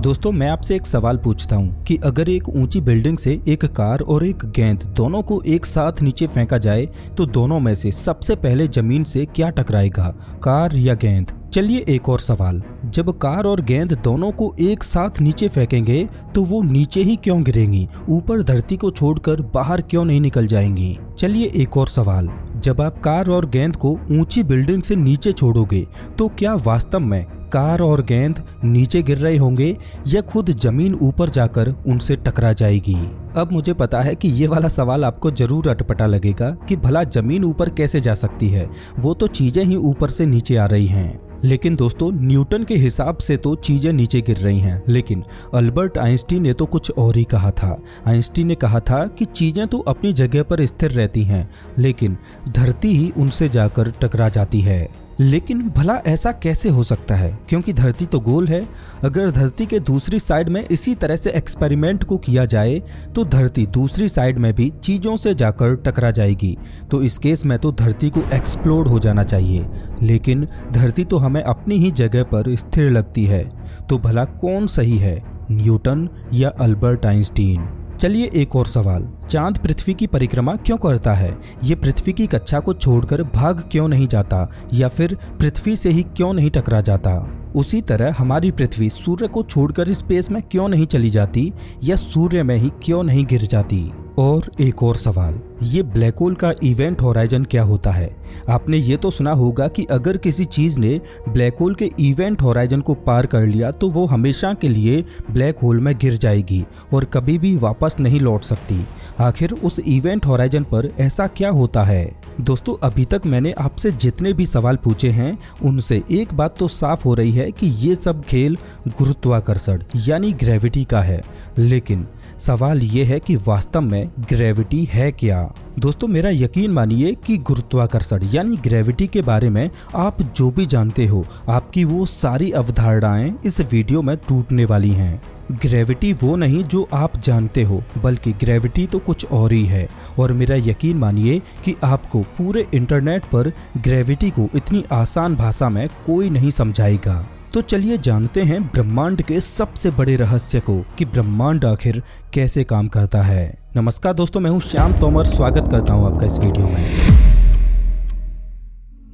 दोस्तों मैं आपसे एक सवाल पूछता हूँ कि अगर एक ऊंची बिल्डिंग से एक कार और एक गेंद दोनों को एक साथ नीचे फेंका जाए तो दोनों में से सबसे पहले जमीन से क्या टकराएगा, कार या गेंद। चलिए एक और सवाल, जब कार और गेंद दोनों को एक साथ नीचे फेंकेंगे तो वो नीचे ही क्यों गिरेंगी, ऊपर धरती को छोड़कर बाहर क्यों नहीं निकल जाएंगी। चलिए एक और सवाल, जब आप कार और गेंद को ऊंची बिल्डिंग से नीचे छोड़ोगे तो क्या वास्तव में कार और गेंद नीचे गिर रहे होंगे या खुद जमीन ऊपर जाकर उनसे टकरा जाएगी। अब मुझे पता है कि ये वाला सवाल आपको जरूर अटपटा लगेगा कि भला जमीन ऊपर कैसे जा सकती है, वो तो चीजें ही ऊपर से नीचे आ रही हैं। लेकिन दोस्तों न्यूटन के हिसाब से तो चीजें नीचे गिर रही हैं, लेकिन अल्बर्ट आइंस्टीन ने तो कुछ और ही कहा था। आइंस्टीन ने कहा था कि चीजें तो अपनी जगह पर स्थिर रहती हैं, लेकिन धरती ही उनसे जाकर टकरा जाती है। लेकिन भला ऐसा कैसे हो सकता है, क्योंकि धरती तो गोल है। अगर धरती के दूसरी साइड में इसी तरह से एक्सपेरिमेंट को किया जाए तो धरती दूसरी साइड में भी चीजों से जाकर टकरा जाएगी। तो इस केस में तो धरती को एक्सप्लोड हो जाना चाहिए, लेकिन धरती तो हमें अपनी ही जगह पर स्थिर लगती है। तो भला कौन सही है, न्यूटन या अल्बर्ट आइंस्टीन। चलिए एक और सवाल, चांद पृथ्वी की परिक्रमा क्यों करता है, ये पृथ्वी की कक्षा को छोड़कर भाग क्यों नहीं जाता या फिर पृथ्वी से ही क्यों नहीं टकरा जाता। उसी तरह हमारी पृथ्वी सूर्य को छोड़कर स्पेस में क्यों नहीं चली जाती या सूर्य में ही क्यों नहीं गिर जाती। और एक और सवाल, ये ब्लैक होल का इवेंट होराइजन क्या होता है। आपने ये तो सुना होगा कि अगर किसी चीज ने ब्लैक होल के इवेंट होराइजन को पार कर लिया तो वो हमेशा के लिए ब्लैक होल में गिर जाएगी और कभी भी वापस नहीं लौट सकती। आखिर उस इवेंट होराइजन पर ऐसा क्या होता है। दोस्तों अभी तक मैंने आपसे जितने भी सवाल पूछे हैं उनसे एक बात तो साफ हो रही है कि ये सब खेल गुरुत्वाकर्षण यानी ग्रेविटी का है। लेकिन सवाल ये है कि वास्तव में ग्रेविटी है क्या। दोस्तों मेरा यकीन मानिए कि गुरुत्वाकर्षण यानी ग्रेविटी के बारे में आप जो भी जानते हो, आपकी वो सारी अवधारणाएं इस वीडियो में टूटने वाली हैं। ग्रेविटी वो नहीं जो आप जानते हो, बल्कि ग्रेविटी तो कुछ और ही है। और मेरा यकीन मानिए कि आपको पूरे इंटरनेट पर ग्रेविटी को इतनी आसान भाषा में कोई नहीं समझाएगा। तो चलिए जानते हैं ब्रह्मांड के सबसे बड़े रहस्य को कि ब्रह्मांड आखिर कैसे काम करता है। नमस्कार दोस्तों, मैं हूं श्याम तोमर, स्वागत करता हूं आपका इस वीडियो में।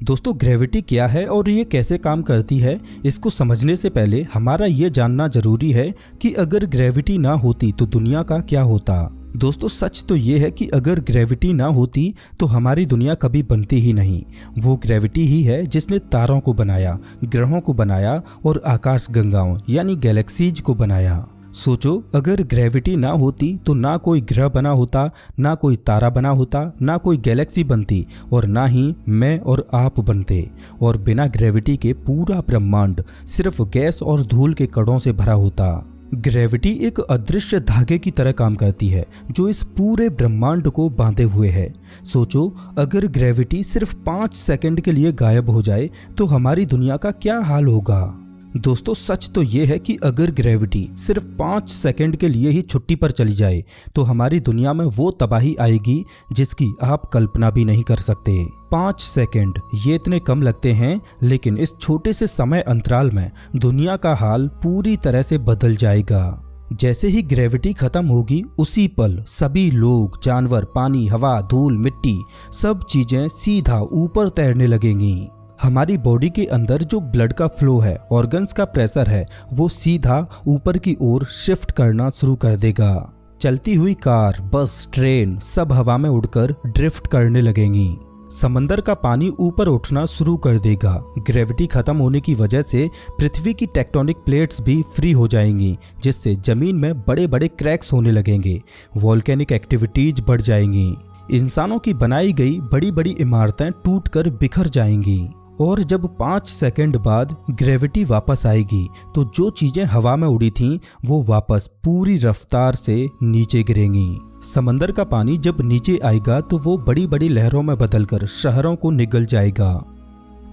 दोस्तों ग्रेविटी क्या है और ये कैसे काम करती है, इसको समझने से पहले हमारा ये जानना जरूरी है कि अगर ग्रेविटी ना होती तो दुनिया का क्या होता। दोस्तों सच तो ये है कि अगर ग्रेविटी ना होती तो हमारी दुनिया कभी बनती ही नहीं। वो ग्रेविटी ही है जिसने तारों को बनाया, ग्रहों को बनाया और आकाश गंगाओं यानी गैलेक्सीज को बनाया। सोचो अगर ग्रेविटी ना होती तो ना कोई ग्रह बना होता, ना कोई तारा बना होता, ना कोई गैलेक्सी बनती और ना ही मैं और आप बनते। और बिना ग्रेविटी के पूरा ब्रह्मांड सिर्फ गैस और धूल के कणों से भरा होता। ग्रेविटी एक अदृश्य धागे की तरह काम करती है जो इस पूरे ब्रह्मांड को बांधे हुए है। सोचो अगर ग्रेविटी सिर्फ 5 सेकंड के लिए गायब हो जाए तो हमारी दुनिया का क्या हाल होगा। दोस्तों सच तो ये है कि अगर ग्रेविटी सिर्फ 5 सेकंड के लिए ही छुट्टी पर चली जाए तो हमारी दुनिया में वो तबाही आएगी जिसकी आप कल्पना भी नहीं कर सकते। 5 सेकंड ये इतने कम लगते हैं, लेकिन इस छोटे से समय अंतराल में दुनिया का हाल पूरी तरह से बदल जाएगा। जैसे ही ग्रेविटी खत्म होगी उसी पल सभी लोग, जानवर, पानी, हवा, धूल, मिट्टी सब चीजें सीधा ऊपर तैरने लगेंगी। हमारी बॉडी के अंदर जो ब्लड का फ्लो है, ऑर्गन्स का प्रेशर है, वो सीधा ऊपर की ओर शिफ्ट करना शुरू कर देगा। चलती हुई कार, बस, ट्रेन सब हवा में उड़कर ड्रिफ्ट करने लगेंगी। समंदर का पानी ऊपर उठना शुरू कर देगा। ग्रेविटी खत्म होने की वजह से पृथ्वी की टेक्टोनिक प्लेट्स भी फ्री हो जाएंगी, जिससे जमीन में बड़े बड़े क्रैक्स होने लगेंगे। वोल्केनिक एक्टिविटीज बढ़ जाएंगी। इंसानों की बनाई गई बड़ी बड़ी इमारतें टूटकर बिखर जाएंगी। और जब 5 सेकंड बाद ग्रेविटी वापस आएगी तो जो चीजें हवा में उड़ी थीं वो वापस पूरी रफ्तार से नीचे गिरेंगी। समंदर का पानी जब नीचे आएगा तो वो बड़ी बड़ी लहरों में बदलकर शहरों को निगल जाएगा।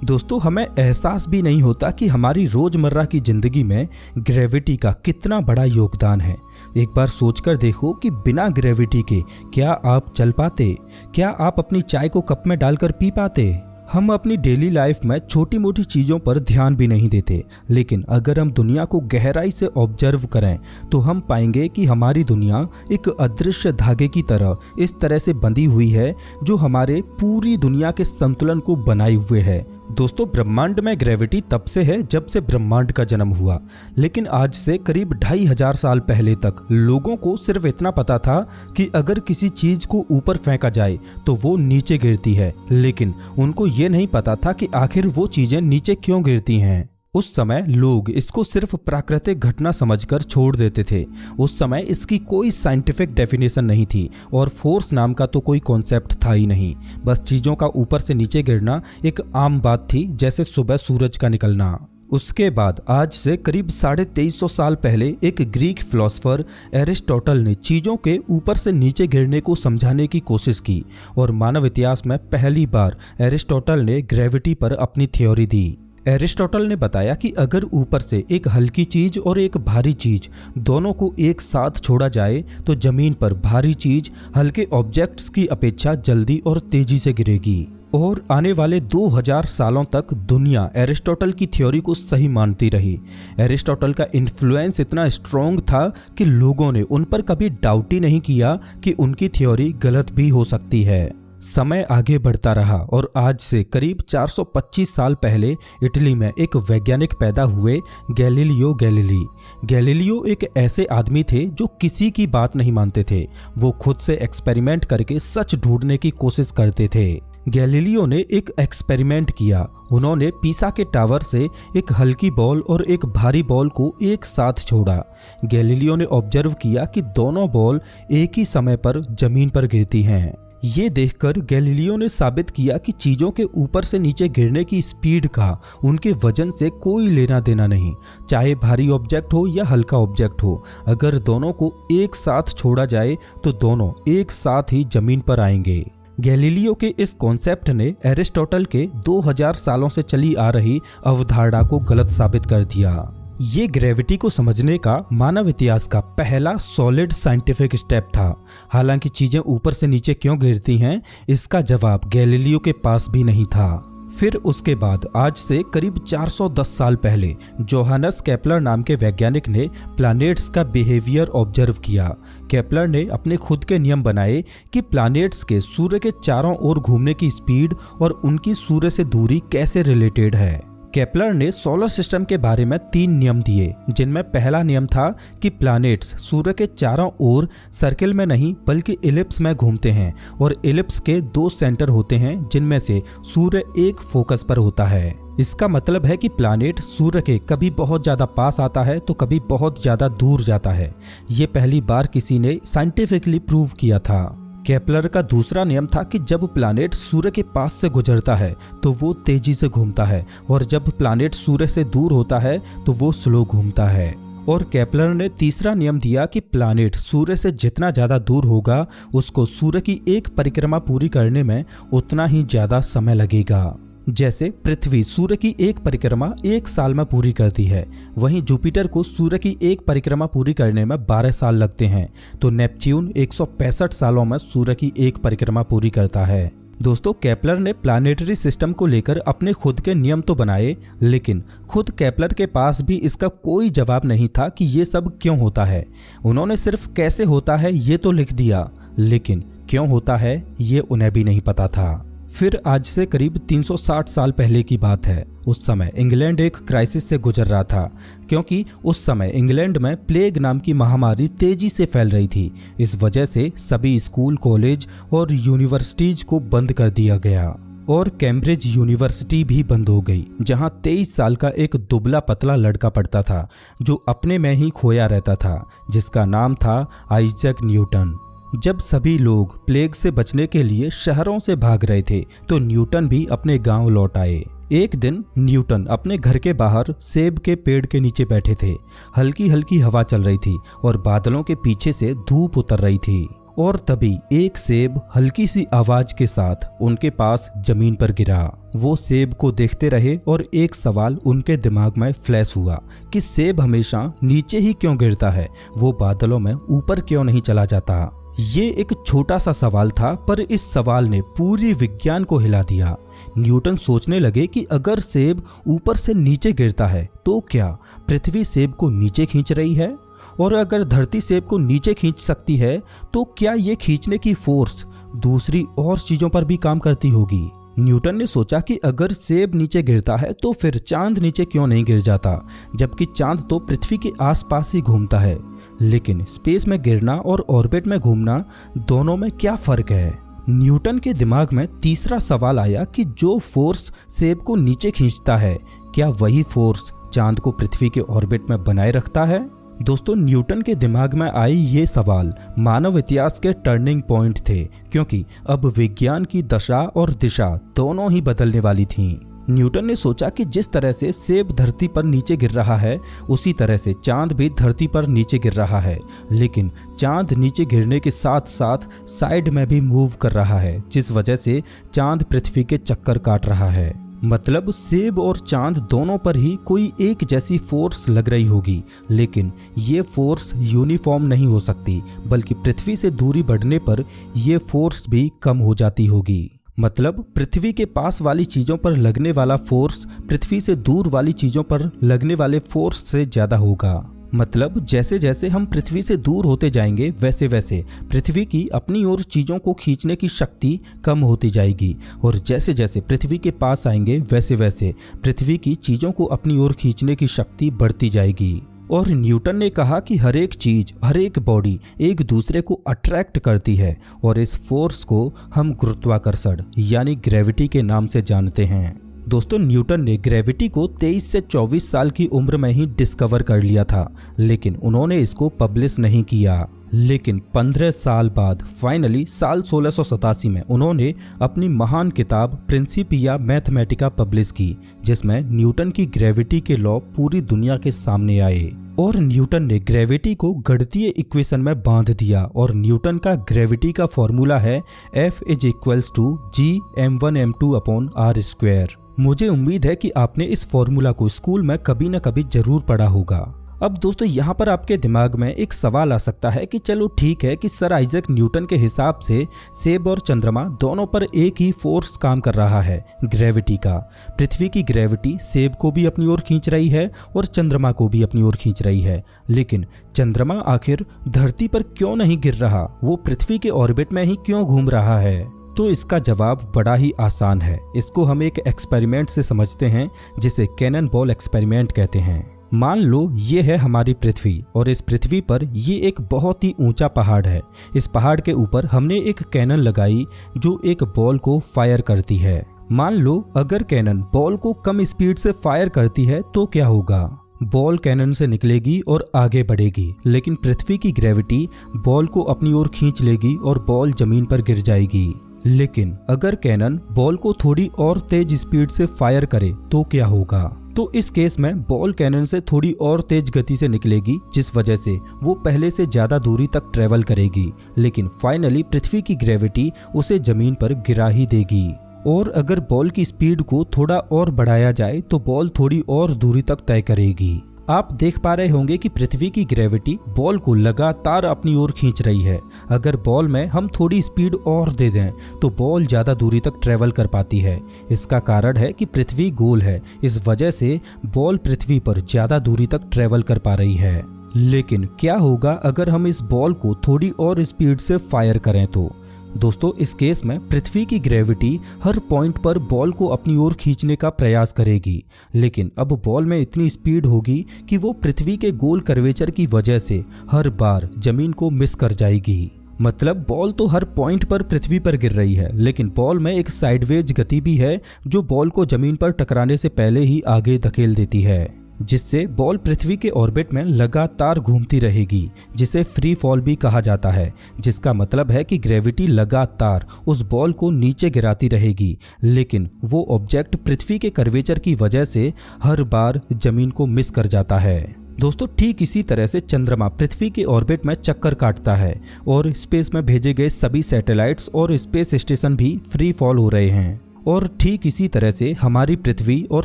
दोस्तों हमें एहसास भी नहीं होता कि हमारी रोजमर्रा की जिंदगी में ग्रेविटी का कितना बड़ा योगदान है। एक बार सोचकर देखो कि बिना ग्रेविटी के क्या आप चल पाते, क्या आप अपनी चाय को कप में डालकर पी पाते। हम अपनी डेली लाइफ में छोटी मोटी चीज़ों पर ध्यान भी नहीं देते, लेकिन अगर हम दुनिया को गहराई से ऑब्जर्व करें तो हम पाएंगे कि हमारी दुनिया एक अदृश्य धागे की तरह इस तरह से बंधी हुई है जो हमारे पूरी दुनिया के संतुलन को बनाए हुए है। दोस्तों, ब्रह्मांड में ग्रेविटी तब से है जब से ब्रह्मांड का जन्म हुआ, लेकिन आज से करीब 2500 साल पहले तक लोगों को सिर्फ इतना पता था कि अगर किसी चीज को ऊपर फेंका जाए तो वो नीचे गिरती है, लेकिन उनको ये नहीं पता था कि आखिर वो चीजें नीचे क्यों गिरती हैं। उस समय लोग इसको सिर्फ प्राकृतिक घटना समझकर छोड़ देते थे। उस समय इसकी कोई साइंटिफिक डेफिनेशन नहीं थी और फोर्स नाम का तो कोई कॉन्सेप्ट था ही नहीं। बस चीज़ों का ऊपर से नीचे गिरना एक आम बात थी, जैसे सुबह सूरज का निकलना। उसके बाद आज से करीब 2350 साल पहले एक ग्रीक फिलोसोफर एरिस्टोटल ने चीज़ों के ऊपर से नीचे गिरने को समझाने की कोशिश की और मानव इतिहास में पहली बार एरिस्टोटल ने ग्रेविटी पर अपनी थ्योरी दी। एरिस्टोटल ने बताया कि अगर ऊपर से एक हल्की चीज और एक भारी चीज दोनों को एक साथ छोड़ा जाए तो जमीन पर भारी चीज हल्के ऑब्जेक्ट्स की अपेक्षा जल्दी और तेजी से गिरेगी। और आने वाले 2000 सालों तक दुनिया एरिस्टोटल की थ्योरी को सही मानती रही। एरिस्टोटल का इन्फ्लुएंस इतना स्ट्रॉन्ग था कि लोगों ने उन पर कभी डाउट ही नहीं किया कि उनकी थ्योरी गलत भी हो सकती है। समय आगे बढ़ता रहा और आज से करीब 425 साल पहले इटली में एक वैज्ञानिक पैदा हुए, गैलीलियो गैलीली। गैलीलियो एक ऐसे आदमी थे जो किसी की बात नहीं मानते थे। वो खुद से एक्सपेरिमेंट करके सच ढूंढने की कोशिश करते थे। गैलीलियो ने एक एक्सपेरिमेंट किया। उन्होंने पीसा के टावर से एक हल्की बॉल और एक भारी बॉल को एक साथ छोड़ा। गैलीलियो ने ऑब्जर्व किया कि दोनों बॉल एक ही समय पर जमीन पर गिरती हैं। ये देखकर गैलीलियो ने साबित किया कि चीज़ों के ऊपर से नीचे गिरने की स्पीड का उनके वजन से कोई लेना देना नहीं, चाहे भारी ऑब्जेक्ट हो या हल्का ऑब्जेक्ट हो। अगर दोनों को एक साथ छोड़ा जाए तो दोनों एक साथ ही जमीन पर आएंगे। गैलीलियो के इस कॉन्सेप्ट ने एरिस्टोटल के 2000 सालों से चली आ रही अवधारणा को गलत साबित कर दिया। ये ग्रेविटी को समझने का मानव इतिहास का पहला सॉलिड साइंटिफिक स्टेप था। हालांकि चीजें ऊपर से नीचे क्यों गिरती हैं, इसका जवाब गैलीलियो के पास भी नहीं था। फिर उसके बाद आज से करीब 410 साल पहले जोहानस केपलर नाम के वैज्ञानिक ने प्लैनेट्स का बिहेवियर ऑब्जर्व किया। केपलर ने अपने खुद के नियम बनाए कि प्लैनेट्स के सूर्य के चारों ओर घूमने की स्पीड और उनकी सूर्य से दूरी कैसे रिलेटेड है। केपलर ने सोलर सिस्टम के बारे में 3 नियम दिए, जिनमें पहला नियम था कि प्लैनेट्स सूर्य के चारों ओर सर्किल में नहीं बल्कि इलिप्स में घूमते हैं और इलिप्स के 2 सेंटर होते हैं जिनमें से सूर्य एक फोकस पर होता है। इसका मतलब है कि प्लैनेट सूर्य के कभी बहुत ज्यादा पास आता है तो कभी बहुत ज्यादा दूर जाता है। ये पहली बार किसी ने साइंटिफिकली प्रूव किया था। केपलर का दूसरा नियम था कि जब प्लैनेट सूर्य के पास से गुजरता है तो वो तेजी से घूमता है और जब प्लैनेट सूर्य से दूर होता है तो वो स्लो घूमता है। और केपलर ने तीसरा नियम दिया कि प्लैनेट सूर्य से जितना ज्यादा दूर होगा उसको सूर्य की एक परिक्रमा पूरी करने में उतना ही ज्यादा समय लगेगा। जैसे पृथ्वी सूर्य की एक परिक्रमा 1 साल में पूरी करती है, वहीं जुपिटर को सूर्य की एक परिक्रमा पूरी करने में 12 साल लगते हैं, तो नेपच्यून 165 सालों में सूर्य की एक परिक्रमा पूरी करता है। दोस्तों, केपलर ने प्लानिटरी सिस्टम को लेकर अपने खुद के नियम तो बनाए, लेकिन खुद केपलर के पास भी इसका कोई जवाब नहीं था कि ये सब क्यों होता है। उन्होंने सिर्फ कैसे होता है ये तो लिख दिया, लेकिन क्यों होता है ये उन्हें भी नहीं पता था। फिर आज से करीब 360 साल पहले की बात है। उस समय इंग्लैंड एक क्राइसिस से गुजर रहा था, क्योंकि उस समय इंग्लैंड में प्लेग नाम की महामारी तेजी से फैल रही थी। इस वजह से सभी स्कूल, कॉलेज और यूनिवर्सिटीज को बंद कर दिया गया और कैम्ब्रिज यूनिवर्सिटी भी बंद हो गई, जहां 23 साल का एक दुबला पतला लड़का पढ़ता था जो अपने में ही खोया रहता था, जिसका नाम था आइजैक न्यूटन। जब सभी लोग प्लेग से बचने के लिए शहरों से भाग रहे थे तो न्यूटन भी अपने गांव लौट आए। एक दिन न्यूटन अपने घर के बाहर सेब के पेड़ के नीचे बैठे थे। हल्की हल्की हवा चल रही थी और बादलों के पीछे से धूप उतर रही थी और तभी एक सेब हल्की सी आवाज के साथ उनके पास जमीन पर गिरा। वो सेब को देखते रहे और एक सवाल उनके दिमाग में फ्लैश हुआ कि सेब हमेशा नीचे ही क्यों गिरता है, वो बादलों में ऊपर क्यों नहीं चला जाता। ये एक छोटा सा सवाल था, पर इस सवाल ने पूरी विज्ञान को हिला दिया। न्यूटन सोचने लगे कि अगर सेब ऊपर से नीचे गिरता है तो क्या पृथ्वी सेब को नीचे खींच रही है, और अगर धरती सेब को नीचे खींच सकती है तो क्या ये खींचने की फोर्स दूसरी और चीजों पर भी काम करती होगी। न्यूटन ने सोचा कि अगर सेब नीचे गिरता है तो फिर चांद नीचे क्यों नहीं गिर जाता, जबकि चांद तो पृथ्वी के आसपास ही घूमता है। लेकिन स्पेस में गिरना और ऑर्बिट में घूमना, दोनों में क्या फर्क है। न्यूटन के दिमाग में तीसरा सवाल आया कि जो फोर्स सेब को नीचे खींचता है, क्या वही फोर्स चांद को पृथ्वी के ऑर्बिट में बनाए रखता है। दोस्तों, न्यूटन के दिमाग में आई ये सवाल मानव इतिहास के टर्निंग पॉइंट थे, क्योंकि अब विज्ञान की दशा और दिशा दोनों ही बदलने वाली थीं। न्यूटन ने सोचा कि जिस तरह से सेब धरती पर नीचे गिर रहा है, उसी तरह से चांद भी धरती पर नीचे गिर रहा है, लेकिन चांद नीचे गिरने के साथ साथ साइड में भी मूव कर रहा है, जिस वजह से चांद पृथ्वी के चक्कर काट रहा है। मतलब सेब और चांद दोनों पर ही कोई एक जैसी फोर्स लग रही होगी, लेकिन ये फोर्स यूनिफॉर्म नहीं हो सकती, बल्कि पृथ्वी से दूरी बढ़ने पर यह फोर्स भी कम हो जाती होगी। मतलब पृथ्वी के पास वाली चीजों पर लगने वाला फोर्स पृथ्वी से दूर वाली चीजों पर लगने वाले फोर्स से ज्यादा होगा। मतलब जैसे जैसे हम पृथ्वी से दूर होते जाएंगे, वैसे वैसे पृथ्वी की अपनी ओर चीजों को खींचने की शक्ति कम होती जाएगी, और जैसे जैसे पृथ्वी के पास आएंगे, वैसे वैसे पृथ्वी की चीजों को अपनी ओर खींचने की शक्ति बढ़ती जाएगी। और न्यूटन ने कहा कि हर एक चीज, हर एक बॉडी एक दूसरे को अट्रैक्ट करती है, और इस फोर्स को हम गुरुत्वाकर्षण यानी ग्रेविटी के नाम से जानते हैं। दोस्तों, न्यूटन ने ग्रेविटी को 23 से 24 साल की उम्र में ही डिस्कवर कर लिया था, लेकिन उन्होंने इसको पब्लिश नहीं किया। लेकिन 15 साल बाद फाइनली साल 1687 में उन्होंने अपनी महान किताब प्रिंसिपिया मैथमेटिका पब्लिश की, जिसमें न्यूटन की ग्रेविटी के लॉ पूरी दुनिया के सामने आए। और न्यूटन ने ग्रेविटी को गणितीय इक्वेशन में बांध दिया, और न्यूटन का ग्रेविटी का फॉर्मूला है F = G(m1m2)/r²। मुझे उम्मीद है कि आपने इस फॉर्मूला को स्कूल में कभी न कभी जरूर पढ़ा होगा। अब दोस्तों, यहाँ पर आपके दिमाग में एक सवाल आ सकता है कि चलो ठीक है कि सर आइजैक न्यूटन के हिसाब से सेब और चंद्रमा दोनों पर एक ही फोर्स काम कर रहा है, ग्रेविटी का। पृथ्वी की ग्रेविटी सेब को भी अपनी ओर खींच रही है और चंद्रमा को भी अपनी ओर खींच रही है, लेकिन चंद्रमा आखिर धरती पर क्यों नहीं गिर रहा, वो पृथ्वी के ऑर्बिट में ही क्यों घूम रहा है। तो इसका जवाब बड़ा ही आसान है। इसको हम एक एक्सपेरिमेंट से समझते हैं, जिसे कैनन बॉल एक्सपेरिमेंट कहते हैं। मान लो ये है हमारी पृथ्वी, और इस पृथ्वी पर ये एक बहुत ही ऊंचा पहाड़ है। इस पहाड़ के ऊपर हमने एक कैनन लगाई जो एक बॉल को फायर करती है। मान लो अगर कैनन बॉल को कम स्पीड से फायर करती है तो क्या होगा। बॉल कैनन से निकलेगी और आगे बढ़ेगी, लेकिन पृथ्वी की ग्रेविटी बॉल को अपनी ओर खींच लेगी और बॉल जमीन पर गिर जाएगी। लेकिन अगर कैनन बॉल को थोड़ी और तेज स्पीड से फायर करे तो क्या होगा। तो इस केस में बॉल कैनन से थोड़ी और तेज गति से निकलेगी, जिस वजह से वो पहले से ज्यादा दूरी तक ट्रेवल करेगी, लेकिन फाइनली पृथ्वी की ग्रेविटी उसे जमीन पर गिरा ही देगी। और अगर बॉल की स्पीड को थोड़ा और बढ़ाया जाए तो बॉल थोड़ी और दूरी तक तय करेगी। आप देख पा रहे होंगे कि पृथ्वी की ग्रेविटी बॉल को लगातार अपनी ओर खींच रही है। अगर बॉल में हम थोड़ी स्पीड और दे दें तो बॉल ज़्यादा दूरी तक ट्रेवल कर पाती है। इसका कारण है कि पृथ्वी गोल है, इस वजह से बॉल पृथ्वी पर ज़्यादा दूरी तक ट्रेवल कर पा रही है। लेकिन क्या होगा अगर हम इस बॉल को थोड़ी और स्पीड से फायर करें तो। दोस्तों, इस केस में पृथ्वी की ग्रेविटी हर पॉइंट पर बॉल को अपनी ओर खींचने का प्रयास करेगी, लेकिन अब बॉल में इतनी स्पीड होगी कि वो पृथ्वी के गोल कर्वेचर की वजह से हर बार जमीन को मिस कर जाएगी। मतलब बॉल तो हर पॉइंट पर पृथ्वी पर गिर रही है, लेकिन बॉल में एक साइडवेज गति भी है जो बॉल को जमीन पर टकराने से पहले ही आगे धकेल देती है, जिससे बॉल पृथ्वी के ऑर्बिट में लगातार घूमती रहेगी, जिसे फ्री फॉल भी कहा जाता है। जिसका मतलब है कि ग्रेविटी लगातार उस बॉल को नीचे गिराती रहेगी, लेकिन वो ऑब्जेक्ट पृथ्वी के कर्वेचर की वजह से हर बार जमीन को मिस कर जाता है। दोस्तों, ठीक इसी तरह से चंद्रमा पृथ्वी के ऑर्बिट में चक्कर काटता है और स्पेस में भेजे गए सभी सैटेलाइट्स और स्पेस स्टेशन भी फ्री फॉल हो रहे हैं। और ठीक इसी तरह से हमारी पृथ्वी और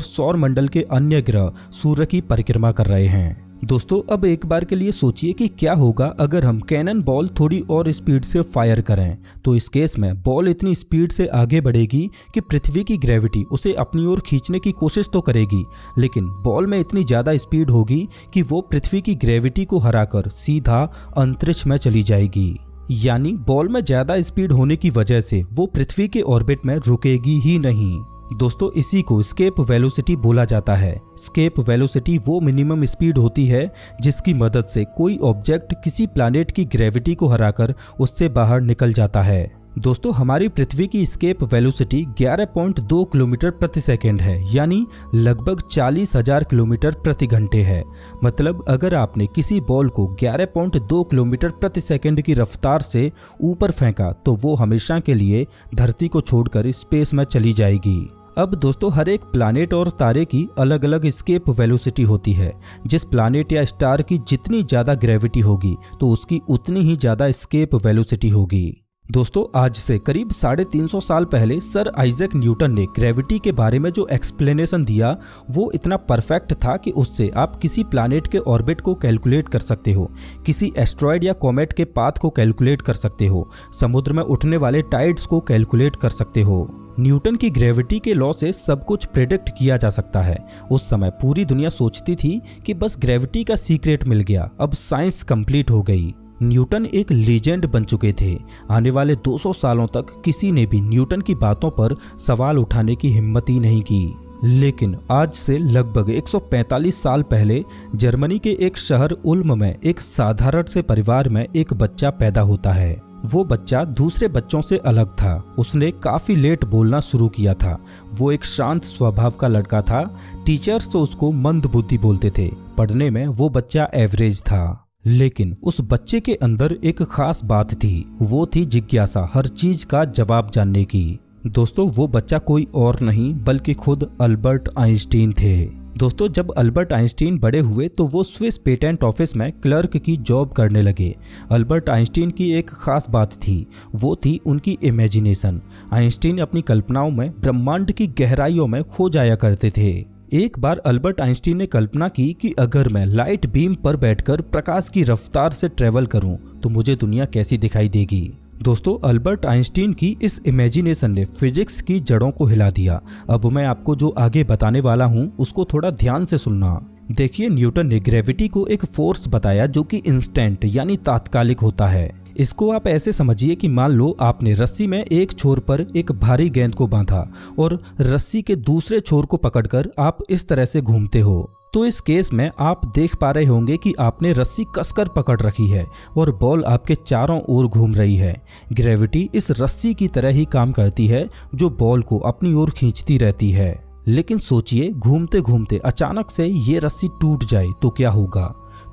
सौर मंडल के अन्य ग्रह सूर्य की परिक्रमा कर रहे हैं। दोस्तों अब एक बार के लिए सोचिए कि क्या होगा अगर हम कैनन बॉल थोड़ी और स्पीड से फायर करें। तो इस केस में बॉल इतनी स्पीड से आगे बढ़ेगी कि पृथ्वी की ग्रेविटी उसे अपनी ओर खींचने की कोशिश तो करेगी, लेकिन बॉल में इतनी ज़्यादा स्पीड होगी कि वो पृथ्वी की ग्रेविटी को हराकर सीधा अंतरिक्ष में चली जाएगी। यानी बॉल में ज़्यादा स्पीड होने की वजह से वो पृथ्वी के ऑर्बिट में रुकेगी ही नहीं। दोस्तों इसी को एस्केप वेलोसिटी बोला जाता है। एस्केप वेलोसिटी वो मिनिमम स्पीड होती है जिसकी मदद से कोई ऑब्जेक्ट किसी प्लैनेट की ग्रेविटी को हराकर उससे बाहर निकल जाता है। दोस्तों हमारी पृथ्वी की एस्केप वेलोसिटी 11.2 किलोमीटर प्रति सेकंड है, यानी लगभग 40,000 किलोमीटर प्रति घंटे है। मतलब अगर आपने किसी बॉल को 11.2 किलोमीटर प्रति सेकंड की रफ्तार से ऊपर फेंका तो वो हमेशा के लिए धरती को छोड़कर स्पेस में चली जाएगी। अब दोस्तों हर एक प्लैनेट और तारे की अलग अलग एस्केप वेलोसिटी होती है। जिस प्लैनेट या स्टार की जितनी ज़्यादा ग्रेविटी होगी तो उसकी उतनी ही ज़्यादा एस्केप वेलोसिटी होगी। दोस्तों आज से करीब 350 साल पहले सर आइजैक न्यूटन ने ग्रेविटी के बारे में जो एक्सप्लेनेशन दिया वो इतना परफेक्ट था कि उससे आप किसी प्लैनेट के ऑर्बिट को कैलकुलेट कर सकते हो, किसी एस्ट्रॉयड या कॉमेट के पाथ को कैलकुलेट कर सकते हो, समुद्र में उठने वाले टाइड्स को कैलकुलेट कर सकते हो। न्यूटन की ग्रेविटी के लॉ से सब कुछ प्रेडिक्ट किया जा सकता है। उस समय पूरी दुनिया सोचती थी कि बस ग्रेविटी का सीक्रेट मिल गया, अब साइंस कंप्लीट हो गई। न्यूटन एक लीजेंड बन चुके थे। आने वाले 200 सालों तक किसी ने भी न्यूटन की बातों पर सवाल उठाने की हिम्मत ही नहीं की। लेकिन आज से लगभग 145 साल पहले जर्मनी के एक शहर उल्म में एक साधारण से परिवार में एक बच्चा पैदा होता है। वो बच्चा दूसरे बच्चों से अलग था। उसने काफी लेट बोलना शुरू किया था। वो एक शांत स्वभाव का लड़का था। टीचर्स तो उसको मंद बुद्धि बोलते थे। पढ़ने में वो बच्चा एवरेज था, लेकिन उस बच्चे के अंदर एक खास बात थी। वो थी जिज्ञासा, हर चीज का जवाब जानने की। दोस्तों वो बच्चा कोई और नहीं बल्कि खुद अल्बर्ट आइंस्टीन थे। दोस्तों जब अल्बर्ट आइंस्टीन बड़े हुए तो वो स्विस पेटेंट ऑफिस में क्लर्क की जॉब करने लगे। अल्बर्ट आइंस्टीन की एक खास बात थी, वो थी उनकी इमेजिनेशन। आइंस्टीन अपनी कल्पनाओं में ब्रह्मांड की गहराइयों में खो जाया करते थे। एक बार अल्बर्ट आइंस्टीन ने कल्पना की कि अगर मैं लाइट बीम पर बैठकर प्रकाश की रफ्तार से ट्रेवल करूं तो मुझे दुनिया कैसी दिखाई देगी। दोस्तों अल्बर्ट आइंस्टीन की इस इमेजिनेशन ने फिजिक्स की जड़ों को हिला दिया। अब मैं आपको जो आगे बताने वाला हूं उसको थोड़ा ध्यान से सुनना। देखिए न्यूटन ने ग्रेविटी को एक फोर्स बताया जो कि इंस्टेंट यानी तात्कालिक होता है। इसको आप ऐसे समझिए कि मान लो आपने रस्सी में एक छोर पर एक भारी गेंद को बांधा और रस्सी के दूसरे छोर को पकड़कर आप इस तरह से घूमते हो। तो इस केस में आप देख पा रहे होंगे कि आपने रस्सी कसकर पकड़ रखी है और बॉल आपके चारों ओर घूम रही है। ग्रेविटी इस रस्सी की तरह ही काम करती है जो बॉल को अपनी ओर खींचती रहती है। लेकिन सोचिए घूमते घूमते अचानक से ये रस्सी टूट जाए तो क्या होगा।